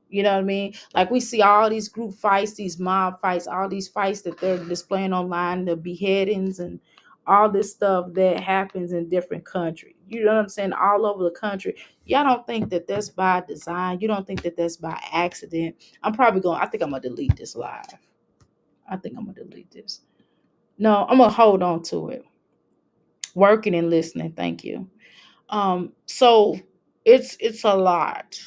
you know what I mean? Like, we see all these group fights, these mob fights, all these fights that they're displaying online, the beheadings and all this stuff that happens in different countries. You know what I'm saying? All over the country. Y'all don't think that that's by design. You don't think that that's by accident. I think I'm going to delete this live. I think I'm going to delete this. No, I'm going to hold on to it. Working and listening. Thank you. So it's a lot,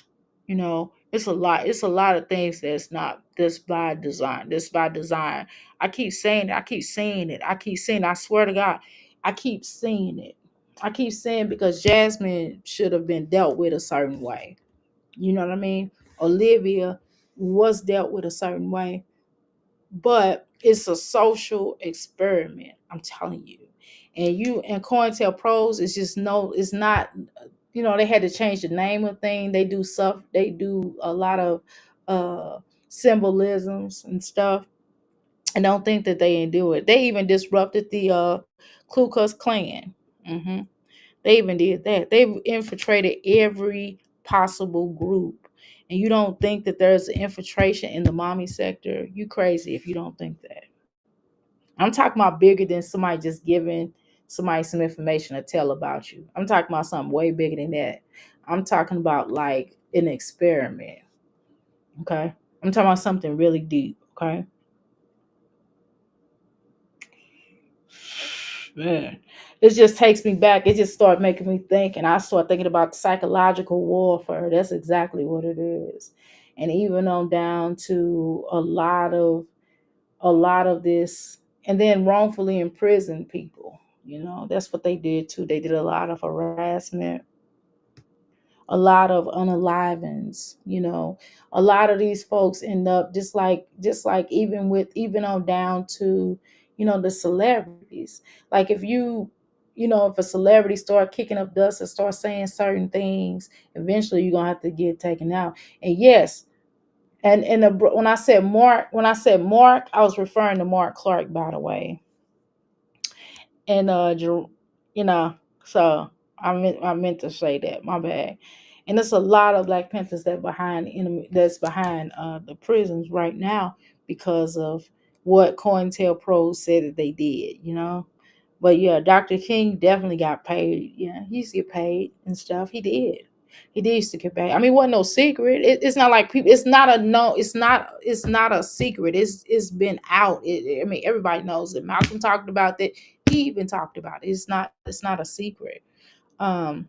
it's a lot of things that's not, that's by design. I keep saying it, I keep seeing it, I swear to God, I keep seeing it. I keep saying, because Jasmine should have been dealt with a certain way. You know what I mean? Olivia was dealt with a certain way, but it's a social experiment, I'm telling you. And COINTELPRO's is just, no, it's not. They had to change the name of thing. They do a lot of symbolisms and stuff. And don't think that they didn't do it. They even disrupted the Ku Klux Klan. hmm They even did that. They've infiltrated every possible group. And you don't think that there's an infiltration in the mommy sector? You crazy if you don't think that. I'm talking about bigger than somebody just giving somebody some information to tell about you. I'm talking about something way bigger than that. I'm talking about like an experiment. Okay. I'm talking about something really deep. Okay. Man, it just takes me back. It just started making me think, and I start thinking about psychological warfare. That's exactly what it is. And even on down to a lot of this, and then wrongfully imprisoned people. That's what they did too. They did a lot of harassment, a lot of unalivings. A lot of these folks end up just like even on down to the celebrities. Like if if a celebrity start kicking up dust and start saying certain things, eventually you're gonna have to get taken out. And yes, and when I said Mark, I was referring to Mark Clark, by the way. And you know, so I meant to say that. My bad. And there's a lot of Black Panthers that's behind the prisons right now because of what COINTELPRO said that they did. But yeah, Dr. King definitely got paid. Yeah, he used to get paid and stuff. He did. He did used to get paid. I mean, it wasn't no secret. It's not like people. It's not a no. It's not. It's not a secret. It's been out. I mean, everybody knows it. Malcolm talked about that. He even talked about it. It's not a secret. Um,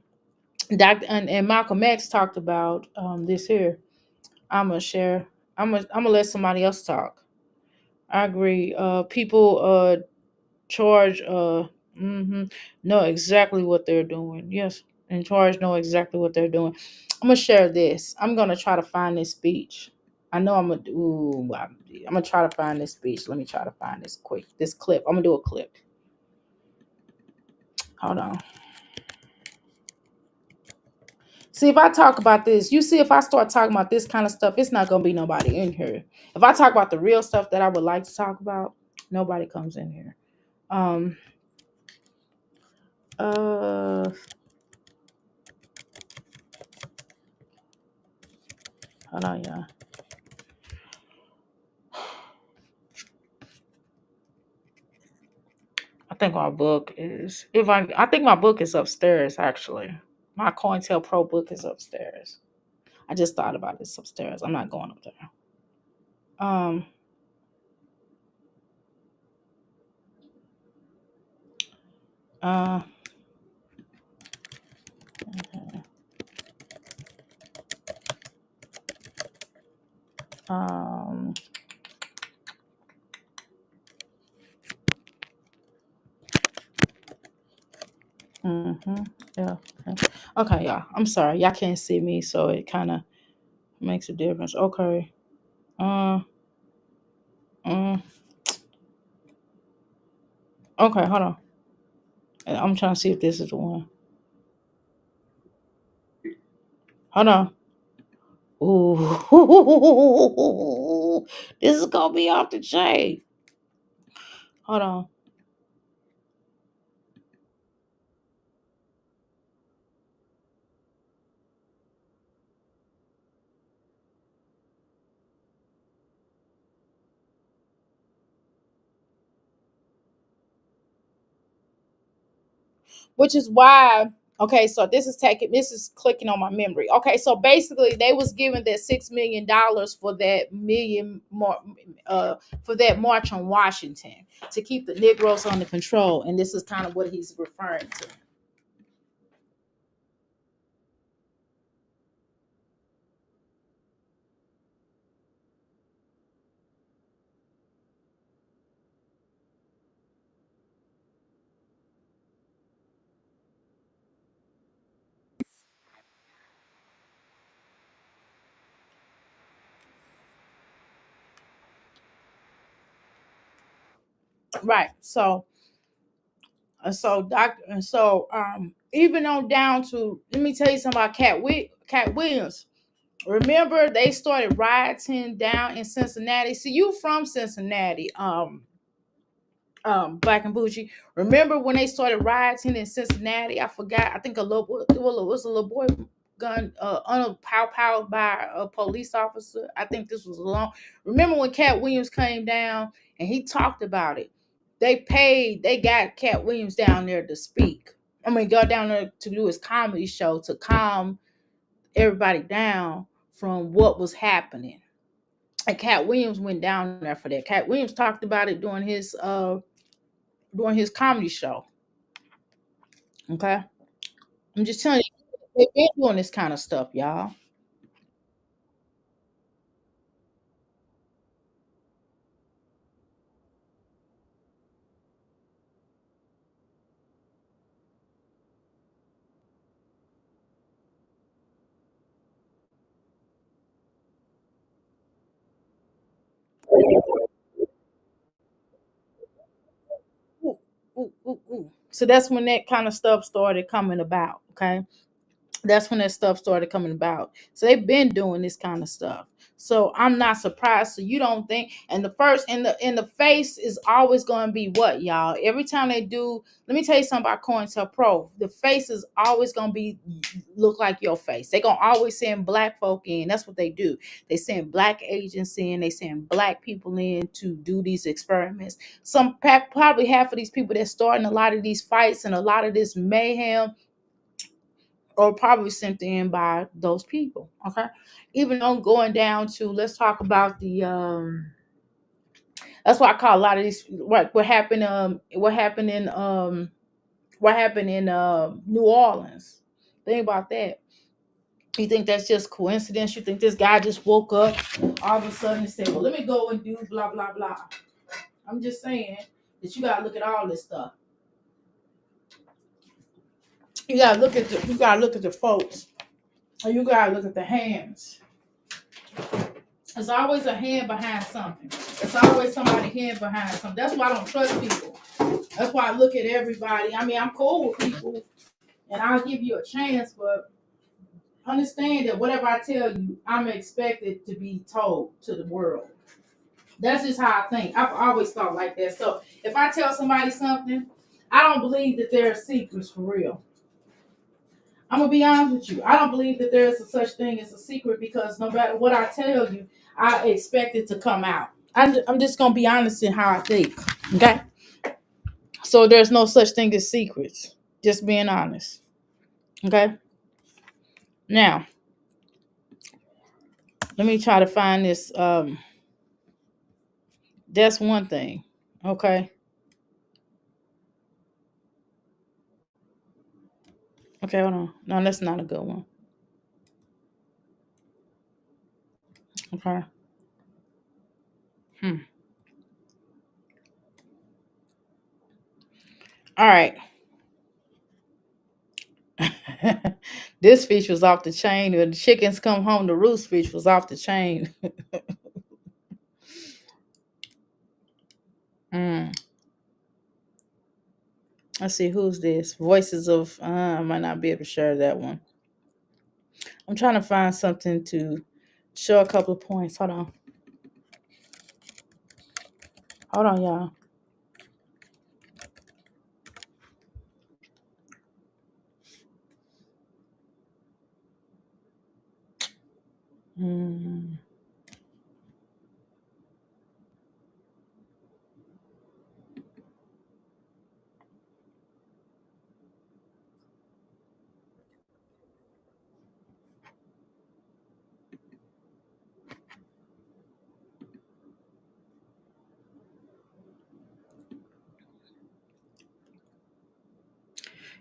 Dr. and Malcolm X talked about this here. I'm gonna share. I'm gonna let somebody else talk. I agree. People charge know exactly what they're doing. Yes, in charge know exactly what they're doing. I'm gonna share this. I'm gonna try to find this speech. I know I'm gonna do. I'm gonna try to find this speech. Let me try to find this clip. I'm gonna do a clip. Hold on. See, if I talk about this, you see, if I start talking about this kind of stuff, it's not gonna be nobody in here. If I talk about the real stuff that I would like to talk about, nobody comes in here. Um. Uh. Hold on, y'all. I think my book is if I think my book is upstairs actually. My COINTELPRO book is upstairs. I just thought about this upstairs. I'm not going up there. Um uh um mhm, yeah. Okay. Okay, y'all. I'm sorry. Y'all can't see me, so it kind of makes a difference. Okay. Uh um okay, hold on. I'm trying to see if this is the one. Hold on. Ooh. This is gonna be off the chain. Hold on. Which is why, okay, so this is clicking on my memory. Okay, so basically they was given that $6 million for that for that march on Washington to keep the Negroes under control, and this is kind of what he's referring to. Right. So even on down to, let me tell you something about Cat Williams. Remember they started rioting down in Cincinnati. See, you from Cincinnati, Black and Bougie. Remember when they started rioting in Cincinnati? I forgot. I think it was a little boy gun pow by a police officer. I think this was long. Remember when Cat Williams came down and he talked about it? They got Cat Williams down there to speak. I mean, go down there to do his comedy show to calm everybody down from what was happening. And Cat Williams went down there for that. Cat Williams talked about it during his comedy show. Okay, I'm just telling you, they've been doing this kind of stuff, y'all. ooh, ooh. So that's when that kind of stuff started coming about. Okay, that's when that stuff started coming about. So they've been doing this kind of stuff. So I'm not surprised. So you don't think, and the first in the face is always going to be what, y'all? Every time they do, let me tell you something about COINTELPRO. The face is always going to be look like your face. They're going to always send black folk in. That's what they do. They send black agents in. They send black people in to do these experiments. Probably half of these people that's starting a lot of these fights and a lot of this mayhem or probably sent in by those people. Okay. Even on going down to, let's talk about the that's why I call a lot of these what happened what happened in New Orleans. Think about that. You think that's just coincidence? You think this guy just woke up all of a sudden and said, well, let me go and do blah blah blah. I'm just saying that you gotta look at all this stuff. You gotta look at the folks. And you gotta look at the hands. There's always a hand behind something. There's always somebody hand behind something. That's why I don't trust people. That's why I look at everybody. I mean, I'm cool with people and I'll give you a chance, but understand that whatever I tell you, I'm expected to be told to the world. That's just how I think. I've always thought like that. So if I tell somebody something, I don't believe that there are secrets for real. I'm gonna be honest with you. I don't believe that there is a such thing as a secret because no matter what I tell you, I expect it to come out. I'm just gonna be honest in how I think. Okay. So there's no such thing as secrets. Just being honest. Okay. Now, let me try to find this. That's one thing. Okay. Okay, hold on. No, that's not a good one. Okay. Hmm. All right. This fish was off the chain. When the chickens come home, the roost fish was off the chain. Mm. Let's see, who's this? Voices of I might not be able to share that one. I'm trying to find something to show a couple of points. Hold on. Hold on, y'all. Mm.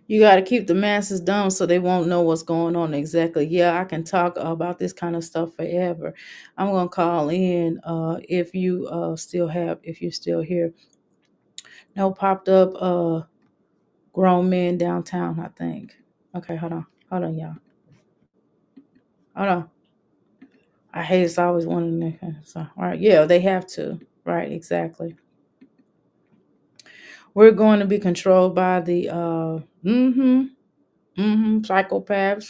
You got to keep the masses dumb so they won't know what's going on exactly. Yeah, I can talk about this kind of stuff forever. I'm gonna call in if you if you're still here. No, popped up grown men downtown, I think. Okay, hold on, y'all. Hold on. I hate it's always one of them. So, all right, yeah, they have to. Right, exactly. We're going to be controlled by the psychopaths,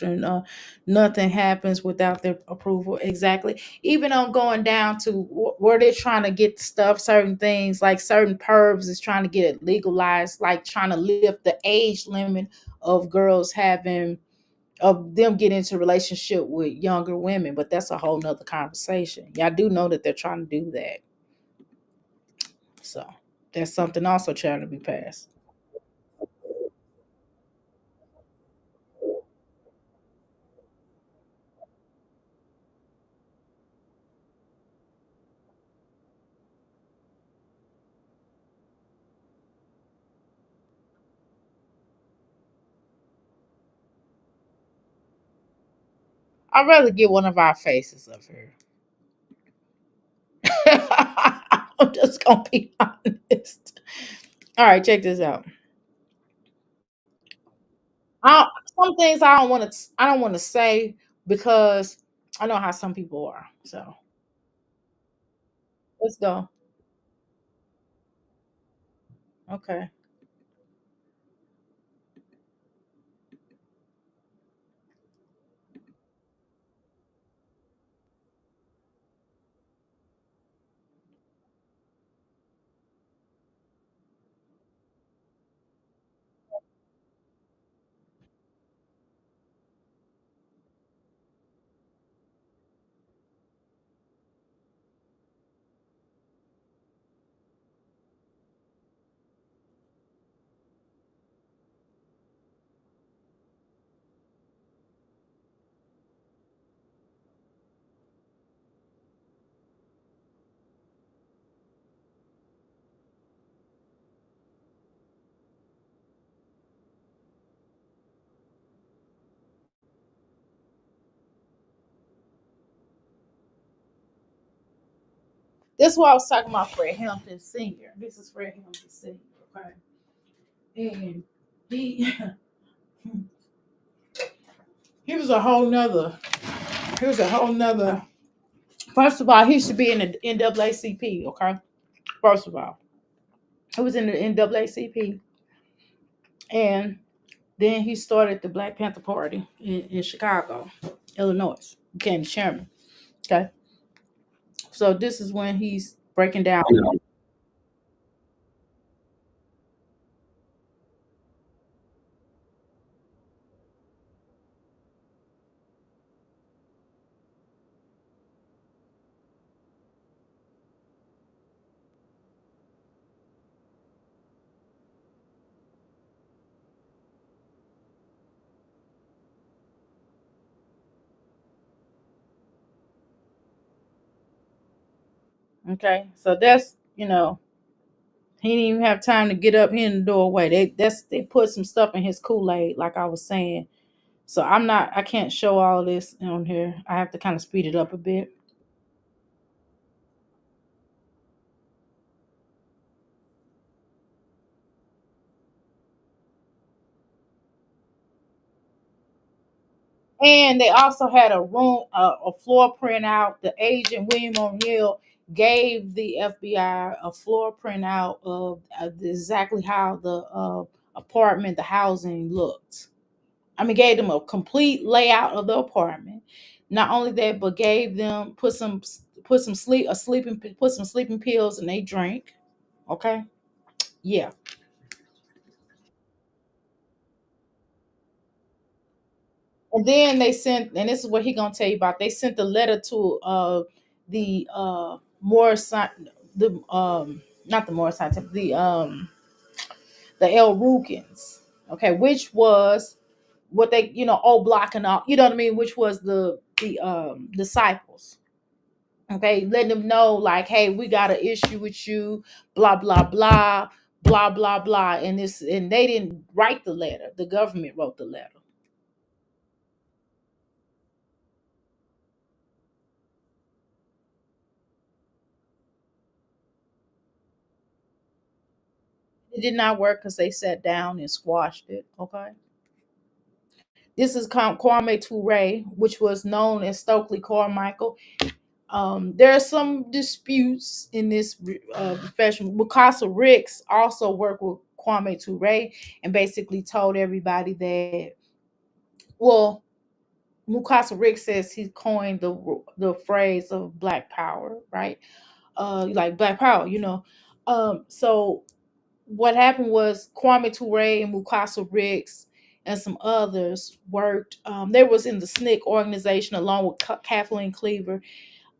and nothing happens without their approval. Exactly. Even on going down to where they're trying to get stuff, certain things like certain pervs is trying to get it legalized, like trying to lift the age limit of girls having of them getting into relationship with younger women. But that's a whole nother conversation. Y'all do know that they're trying to do that. So that's something also trying to be passed. I'd rather get one of our faces up here. I'm just gonna be honest. All right, check this out. Some things I don't want to. I don't want to say because I know how some people are. So let's go. Okay. This is what I was talking about. Fred Hampton Senior. This is Fred Hampton Senior. Okay, and he he was a whole nother. He was a whole nother. First of all, he should be in the NAACP. Okay, first of all, he was in the NAACP, and then he started the Black Panther Party in Chicago, Illinois. Became the chairman. Okay, so this is when he's breaking down. Okay, so that's he didn't even have time to get up in the doorway. They put some stuff in his Kool Aid, like I was saying. So I can't show all this on here. I have to kind of speed it up a bit. And they also had a room, a floor print out. The agent William O'Neill gave the FBI a floor print out of exactly how the apartment, the housing looked. I mean, gave them a complete layout of the apartment. Not only that, but gave them put some sleep a sleeping put some sleeping pills and they drank. Okay, yeah. And then they sent, and this is what he gonna tell you about. They sent the letter to the Morris, the not the Morris Scientific, the El Rukins, okay, which was what they old block and all, what I mean, which was the disciples, okay, letting them know like, hey, we got an issue with you, blah blah blah, blah blah blah, and they didn't write the letter, the government wrote the letter. It did not work because they sat down and squashed it. Okay. This is Kwame Ture, which was known as Stokely Carmichael. There are some disputes in this profession. Mikasa Ricks also worked with Kwame Ture and basically told everybody that, well, Mukasa Ricks says he coined the phrase of Black Power, right? Like Black Power, So what happened was Kwame Ture and Mukasa Ricks and some others worked. They was in the SNCC organization along with Kathleen Cleaver,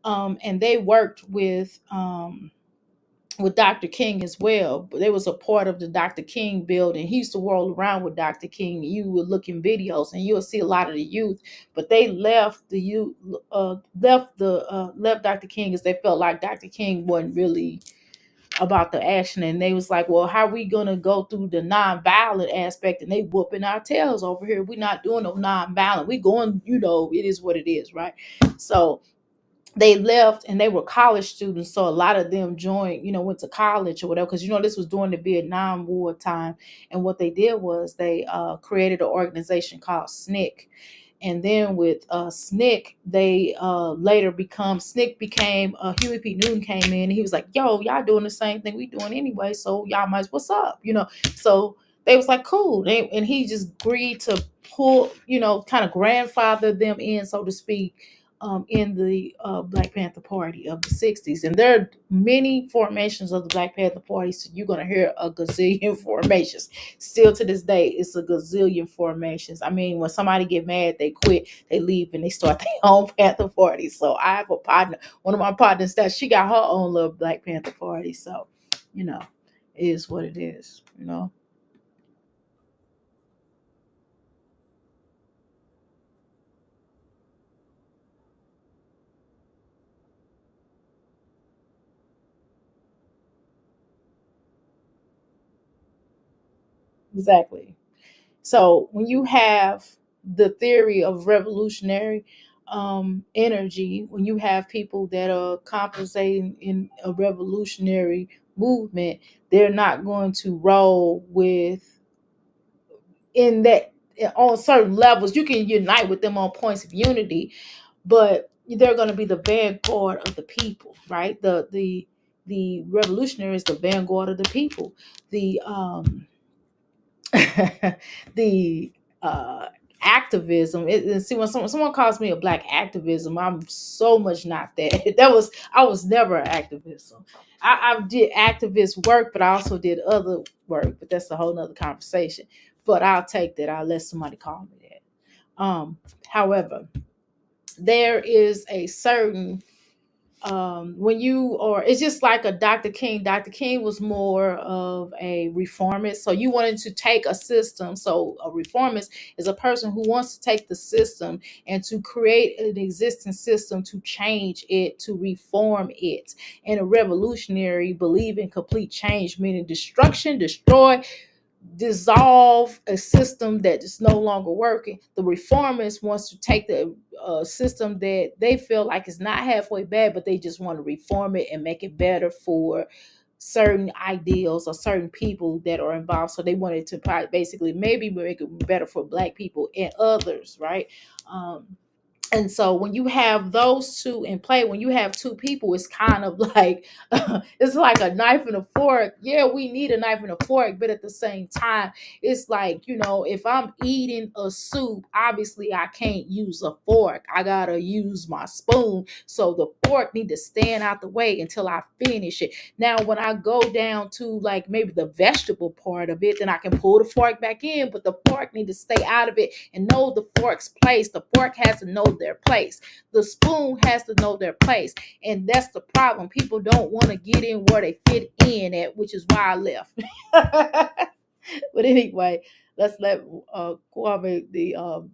and they worked with Dr. King as well. But they was a part of the Dr. King building. He used to roll around with Dr. King. You would look in videos and you'll see a lot of the youth, but they left the youth, left Dr. King as they felt like Dr. King wasn't really about the action, and they was like, well, how are we gonna go through the non-violent aspect, and they whooping our tails over here, we're not doing no non-violent, we going, it is what it is, right? So they left and they were college students, so a lot of them joined, went to college or whatever, because this was during the Vietnam War time. And what they did was they created an organization called SNCC. And then with SNCC, they later become SNCC became Huey P. Newton came in and he was like, yo, y'all doing the same thing we doing anyway, so y'all might what's up, So they was like, cool. And he just agreed to pull, kind of grandfather them in, so to speak, in the Black Panther Party of the 60s. And there are many formations of the Black Panther Party, so you're going to hear a gazillion formations. Still to this day, it's a gazillion formations. I mean, when somebody get mad, they quit, they leave, and they start their own Panther Party. So I have a partner, one of my partners, that she got her own little Black Panther Party. So, it is what it is. Exactly. So when you have the theory of revolutionary, energy, when you have people that are compensating in a revolutionary movement, they're not going to roll with in that on certain levels. You can unite with them on points of unity, but they're going to be the vanguard of the people, right? The revolutionary is the vanguard of the people. The the uh activism, and see, when someone calls me a black activism, I'm so much not that. I was never an activism. I did activist work, but I also did other work, but that's a whole nother conversation. But I'll take that. I'll let somebody call me that. However, there is a certain when you or it's just like a Dr. King was more of a reformist. So you wanted to take a system. So a reformist is a person who wants to take the system and to create an existing system, to change it, to reform it. And a revolutionary believe in complete change, meaning destruction, destroy, dissolve a system that is no longer working. The reformist wants to take the system that they feel like is not halfway bad, but they just want to reform it and make it better for certain ideals or certain people that are involved. So they wanted to basically maybe make it better for black people and others, right? And so when you have those two in play, when you have two people, it's kind of like it's like a knife and a fork. Yeah, we need a knife and a fork, but at the same time, it's like, if I'm eating a soup, obviously I can't use a fork. I gotta use my spoon. So the fork need to stand out the way until I finish it. Now, when I go down to like maybe the vegetable part of it, then I can pull the fork back in, but the fork need to stay out of it and know the fork's place. The fork has to know their place. The spoon has to know their place. And that's the problem. People don't want to get in where they fit in at, which is why I left. But anyway, let's let Kwame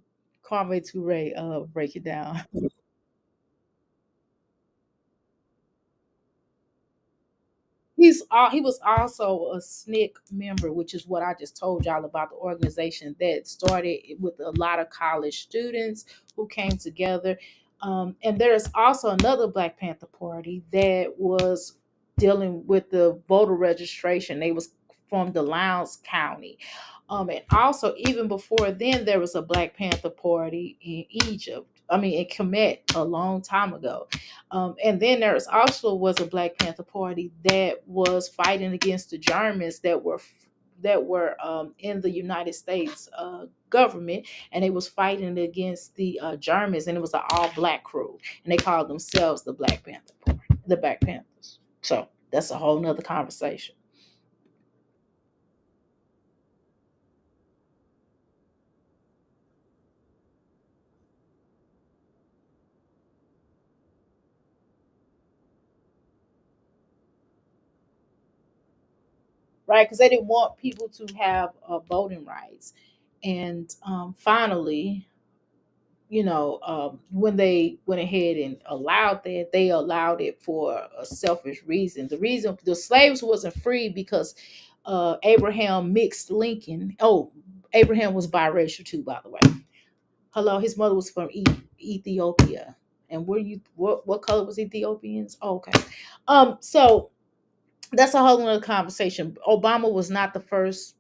Ture break it down. He was also a SNCC member, which is what I just told y'all about, the organization that started with a lot of college students who came together. And there's also another Black Panther Party that was dealing with the voter registration. They was from the Lowndes County. And also, even before then, there was a Black Panther Party in Egypt. I mean, in Kemet a long time ago. And then there's also was a Black Panther Party that was fighting against the Germans that were in the United States government, and they was fighting against the Germans, and it was an all black crew, and they called themselves the Black Panther Party, the Black Panthers. So that's a whole nother conversation. Right? Because they didn't want people to have voting rights. And finally, when they went ahead and allowed that, they allowed it for a selfish reason. The reason the slaves wasn't free because Abraham mixed Lincoln. Oh, Abraham was biracial too, by the way. Hello, his mother was from Ethiopia. And what color was Ethiopians? Oh, okay. So that's a whole other conversation. Obama was not the first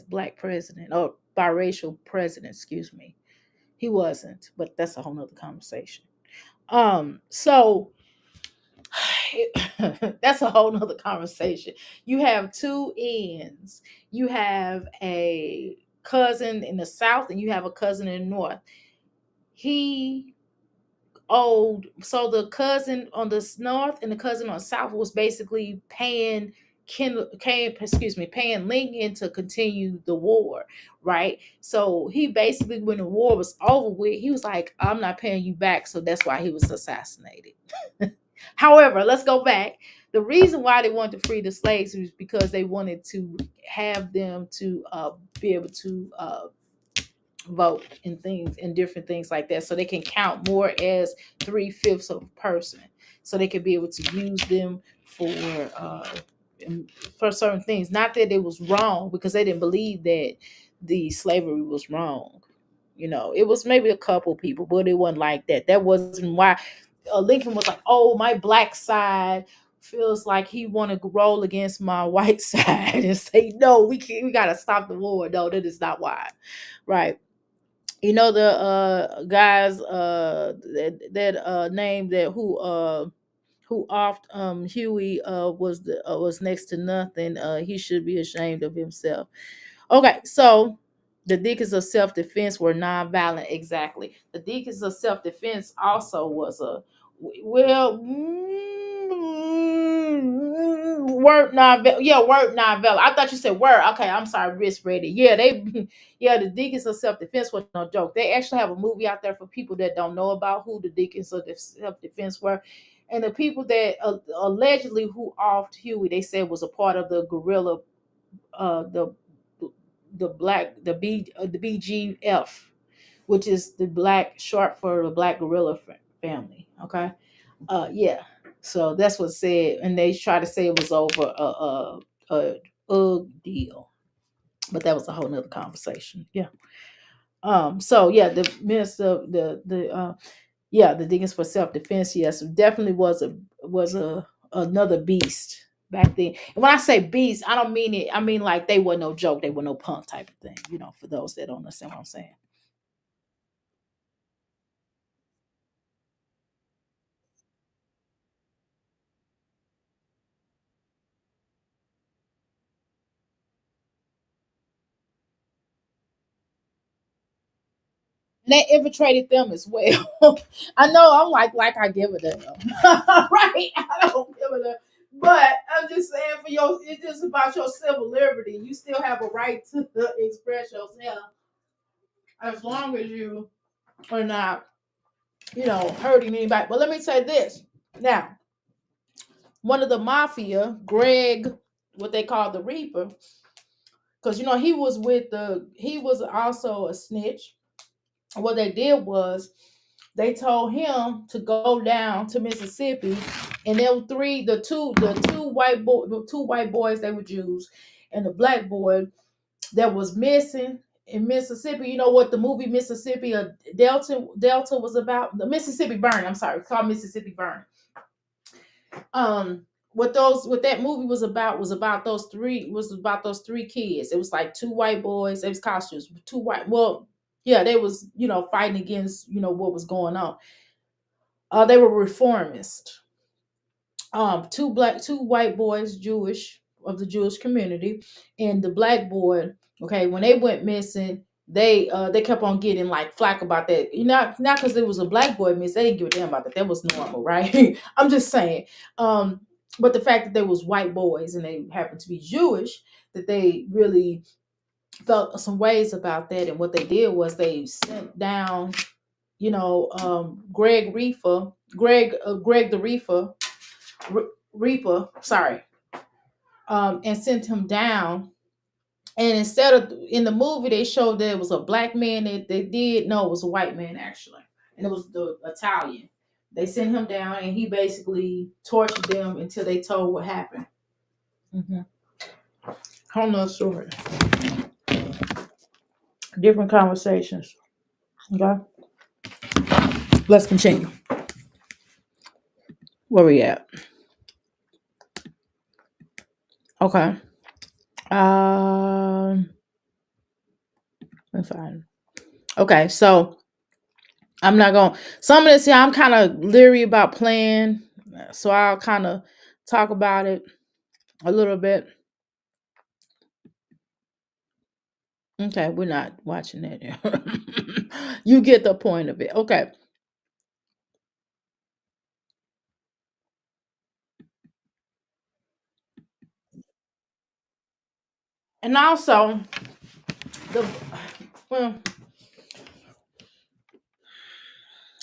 black president or biracial president, excuse me. He wasn't, but that's a whole nother conversation. So that's a whole nother conversation. You have two ends. You have a cousin in the South and you have a cousin in the North. He owed, so the cousin on the North and the cousin on the South was basically paying Lincoln to continue the war, right? So he basically, when the war was over with, he was like, I'm not paying you back. So that's why he was assassinated. However, let's go back. The reason why they wanted to free the slaves was because they wanted to have them to be able to vote and things and different things like that, so they can count more as 3/5 of a person, so they could be able to use them for certain things. Not that it was wrong, because they didn't believe that the slavery was wrong. It was maybe a couple people, but it wasn't like that. That wasn't why Lincoln was like, "Oh, my black side feels like he want to roll against my white side and say, no, we can't, we got to stop the war." No, that is not why, right? The guys that name that who oft Huey was next to nothing. He should be ashamed of himself. Okay, so the deacons of self defense were nonviolent. Exactly. The deacons of self defense also was a well word non yeah, word non-violent. I thought you said word. Okay, I'm sorry, wrist ready. Yeah, they yeah, the deacons of self defense was no joke. They actually have a movie out there for people that don't know about who the deacons of self defense were. And the people that allegedly who offed Huey, they said was a part of the guerrilla, uh, the the BGF, which is the black short for the Black Gorilla Family. Okay, yeah. So that's what said, and they try to say it was over a deal, but that was a whole nother conversation. Yeah. So yeah, the minister, yeah, the Diggins for self defense. Yes, definitely was a another beast back then. And when I say beast, I don't mean it. I mean like they were no joke. They were no punk type of thing. For those that don't understand what I'm saying. And they infiltrated them as well. I know I'm like I give a damn. Right? I don't give a damn. But I'm just saying it's just about your civil liberty. You still have a right to express yourself as long as you are not, hurting anybody. But let me say this. Now, one of the mafia, Greg, what they call the Reaper, because he was also a snitch. What they did was they told him to go down to Mississippi, and them the two white boys, they were Jews, and the black boy that was missing in Mississippi. You know what the movie Mississippi Delta was about? The Mississippi Burn. I'm sorry, it's called Mississippi Burn. What that movie was about those three kids. It was like two white boys. It was costumes, two white. Well, yeah, they was fighting against what was going on. They were reformist. Two white boys, Jewish, of the Jewish community, and the black boy. Okay, when they went missing, they kept on getting like flack about that. Not because it was a black boy missing, they didn't give a damn about that. That was normal, right? I'm just saying. But the fact that they was white boys and they happened to be Jewish, that they really felt some ways about that. And what they did was they sent down, Greg the Reaper, sorry, and sent him down. And instead of in the movie, they showed that it was a black man. They did no, it was a white man actually, and it was the Italian. They sent him down, and he basically tortured them until they told what happened. Mm-hmm. Whole nother story, different conversations. Okay, let's continue. Where we at? Okay. Let's find. Okay, so I'm not going. Some of this here, I'm kind of leery about playing, so I'll kind of talk about it a little bit. Okay, we're not watching that. You get the point of it. Okay, and also the well,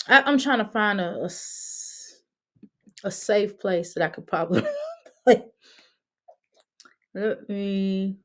I'm trying to find a safe place that I could probably play. Let me.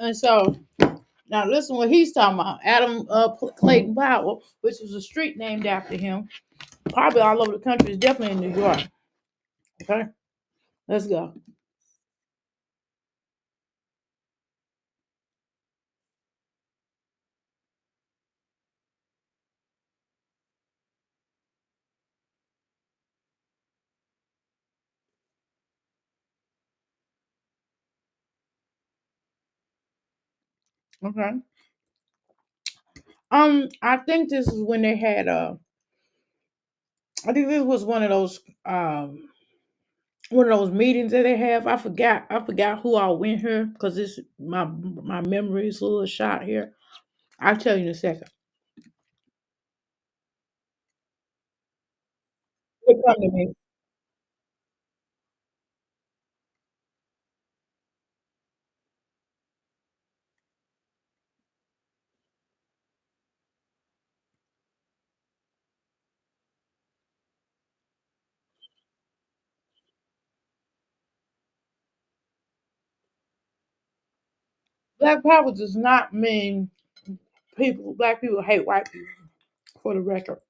And so now listen what he's talking about. Adam Clayton Powell, which is a street named after him, probably all over the country. It's definitely in New York. Okay, let's go. Okay. I think this is when they had I think this was one of those meetings that they have. I forgot who all went here because this my memory is a little shot here. I'll tell you in a second. It come to me. Black power does not mean black people hate white people. For the record,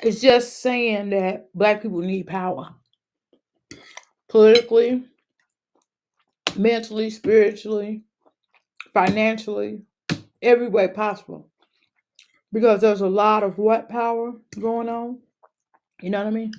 it's just saying that black people need power politically, mentally, spiritually, financially, every way possible. Because there's a lot of what power going on. You know what I mean?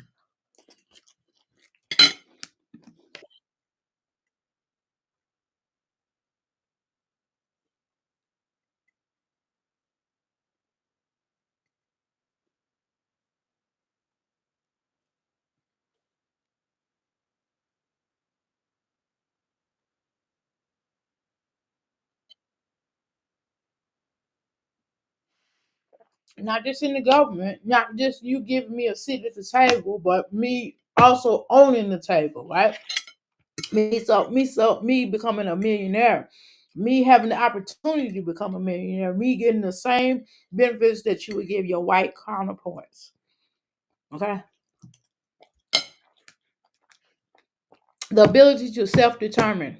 Not just in the government, not just you giving me a seat at the table, but me also owning the table, right? Me becoming a millionaire, me having the opportunity to become a millionaire, me getting the same benefits that you would give your white counterparts. Okay, the ability to self-determine,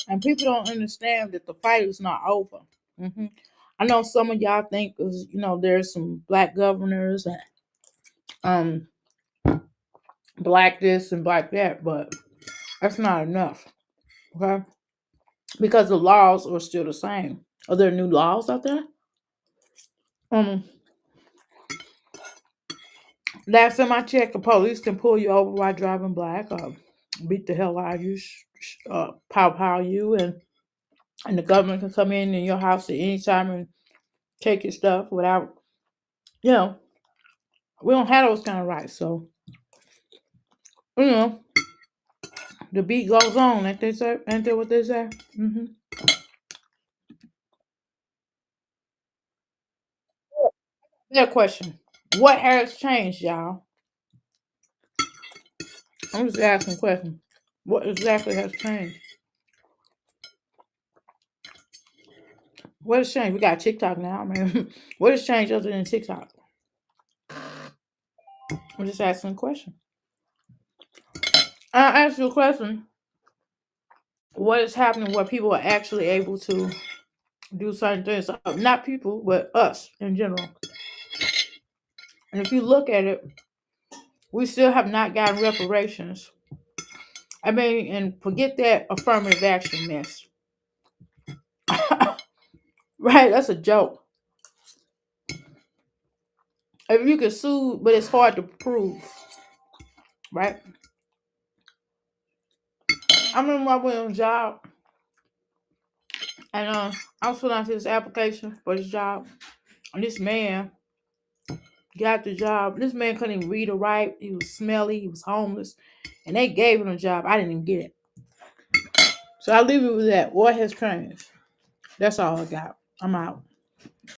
and people don't understand that the fight is not over. hmm I know some of y'all think, 'cause, there's some black governors and um black this and black that, but that's not enough. Okay, because the laws are still the same. Are there new laws out there? Um, Last time I checked, the police can pull you over while driving black, beat the hell out of you, pow you, and the government can come in your house at any time and take your stuff without, you know, we don't have those kind of rights. So, you know, the beat goes on, ain't they say? Ain't that what they say? hmm That question. What has changed, y'all? I'm just asking a question. What exactly has changed? What has changed? We got TikTok now, man. What has changed other than TikTok? I'm just asking a question. I ask you a question. What is happening where people are actually able to do certain things? Not people, but us in general. And if you look at it, we still have not gotten reparations. I mean, and forget that affirmative action mess. Right? That's a joke. If you can sue, but it's hard to prove, right? I remember I went on a job and I was filling out this application for this job. And this man got the job. This man couldn't even read or write. He was smelly. He was homeless. And they gave him a job. I didn't even get it. So I'll leave it with that. What has changed? That's all I got. I'm out.